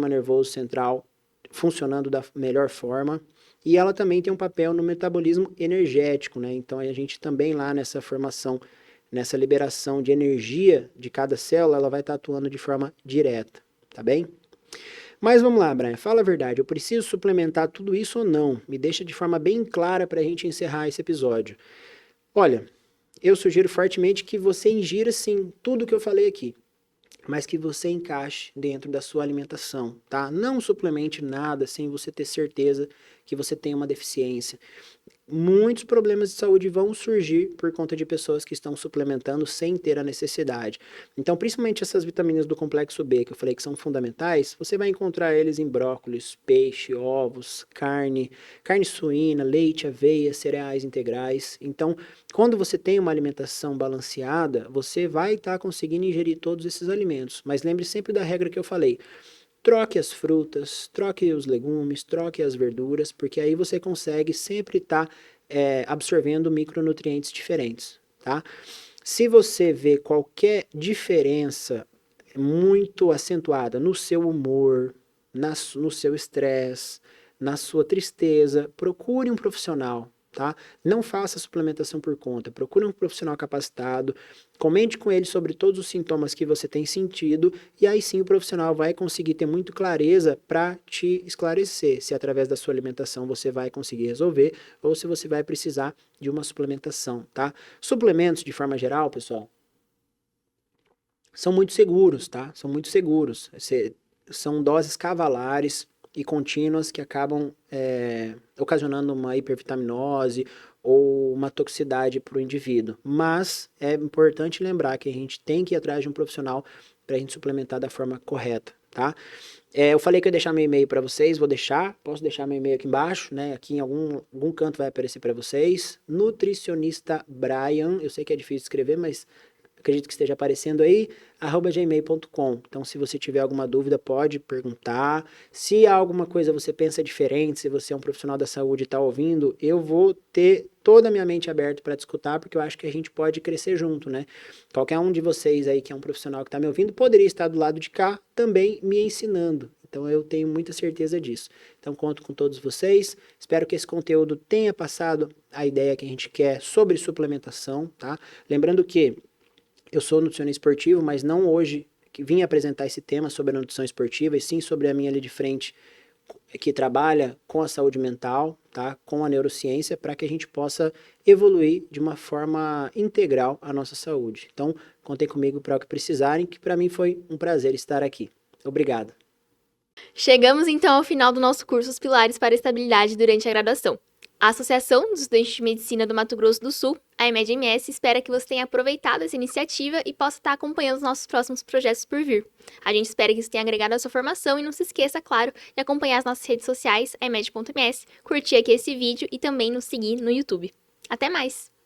nervoso central funcionando da melhor forma. E ela também tem um papel no metabolismo energético, né? Então a gente também lá nessa formação, nessa liberação de energia de cada célula, ela vai estar atuando de forma direta, tá bem? Mas vamos lá, Brian, fala a verdade, eu preciso suplementar tudo isso ou não? Me deixa de forma bem clara para a gente encerrar esse episódio. Olha, eu sugiro fortemente que você ingira sim tudo que eu falei aqui, mas que você encaixe dentro da sua alimentação, tá? Não suplemente nada sem você ter certeza que você tem uma deficiência. Muitos problemas de saúde vão surgir por conta de pessoas que estão suplementando sem ter a necessidade. Então, principalmente essas vitaminas do complexo B, que eu falei que são fundamentais, você vai encontrar eles em brócolis, peixe, ovos, carne suína, leite, aveia, cereais integrais. Então, quando você tem uma alimentação balanceada, você vai estar conseguindo ingerir todos esses alimentos. Mas lembre sempre da regra que eu falei. Troque as frutas, troque os legumes, troque as verduras, porque aí você consegue sempre estar absorvendo micronutrientes diferentes, tá? Se você vê qualquer diferença muito acentuada no seu humor, no seu estresse, na sua tristeza, procure um profissional, tá? Não faça suplementação por conta, procure um profissional capacitado, comente com ele sobre todos os sintomas que você tem sentido e aí sim o profissional vai conseguir ter muito clareza para te esclarecer se através da sua alimentação você vai conseguir resolver ou se você vai precisar de uma suplementação, tá? Suplementos, de forma geral, pessoal, são muito seguros, tá? São muito seguros. São doses cavalares e contínuas que acabam ocasionando uma hipervitaminose ou uma toxicidade para o indivíduo. Mas é importante lembrar que a gente tem que ir atrás de um profissional para a gente suplementar da forma correta, tá? Eu falei que eu ia deixar meu e-mail para vocês, vou deixar, posso deixar meu e-mail aqui embaixo, né? Aqui em algum canto vai aparecer para vocês. Nutricionista Brian, eu sei que é difícil de escrever, mas acredito que esteja aparecendo aí, @gmail.com. Então, se você tiver alguma dúvida, pode perguntar. Se há alguma coisa você pensa diferente, se você é um profissional da saúde e está ouvindo, eu vou ter toda a minha mente aberta para te escutar, porque eu acho que a gente pode crescer junto, né? Qualquer um de vocês aí que é um profissional que está me ouvindo, poderia estar do lado de cá também me ensinando. Então, eu tenho muita certeza disso. Então, conto com todos vocês. Espero que esse conteúdo tenha passado a ideia que a gente quer sobre suplementação, tá? Lembrando que eu sou nutricionista esportivo, mas não hoje que vim apresentar esse tema sobre a nutrição esportiva, e sim sobre a minha linha de frente que trabalha com a saúde mental, tá? Com a neurociência, para que a gente possa evoluir de uma forma integral a nossa saúde. Então, contem comigo para o que precisarem, que para mim foi um prazer estar aqui. Obrigado. Chegamos então ao final do nosso curso Os Pilares para a Estabilidade durante a graduação. A Associação dos Estudantes de Medicina do Mato Grosso do Sul, a EMED-MS, espera que você tenha aproveitado essa iniciativa e possa estar acompanhando os nossos próximos projetos por vir. A gente espera que isso tenha agregado a sua formação e não se esqueça, claro, de acompanhar as nossas redes sociais, emed.ms, curtir aqui esse vídeo e também nos seguir no YouTube. Até mais!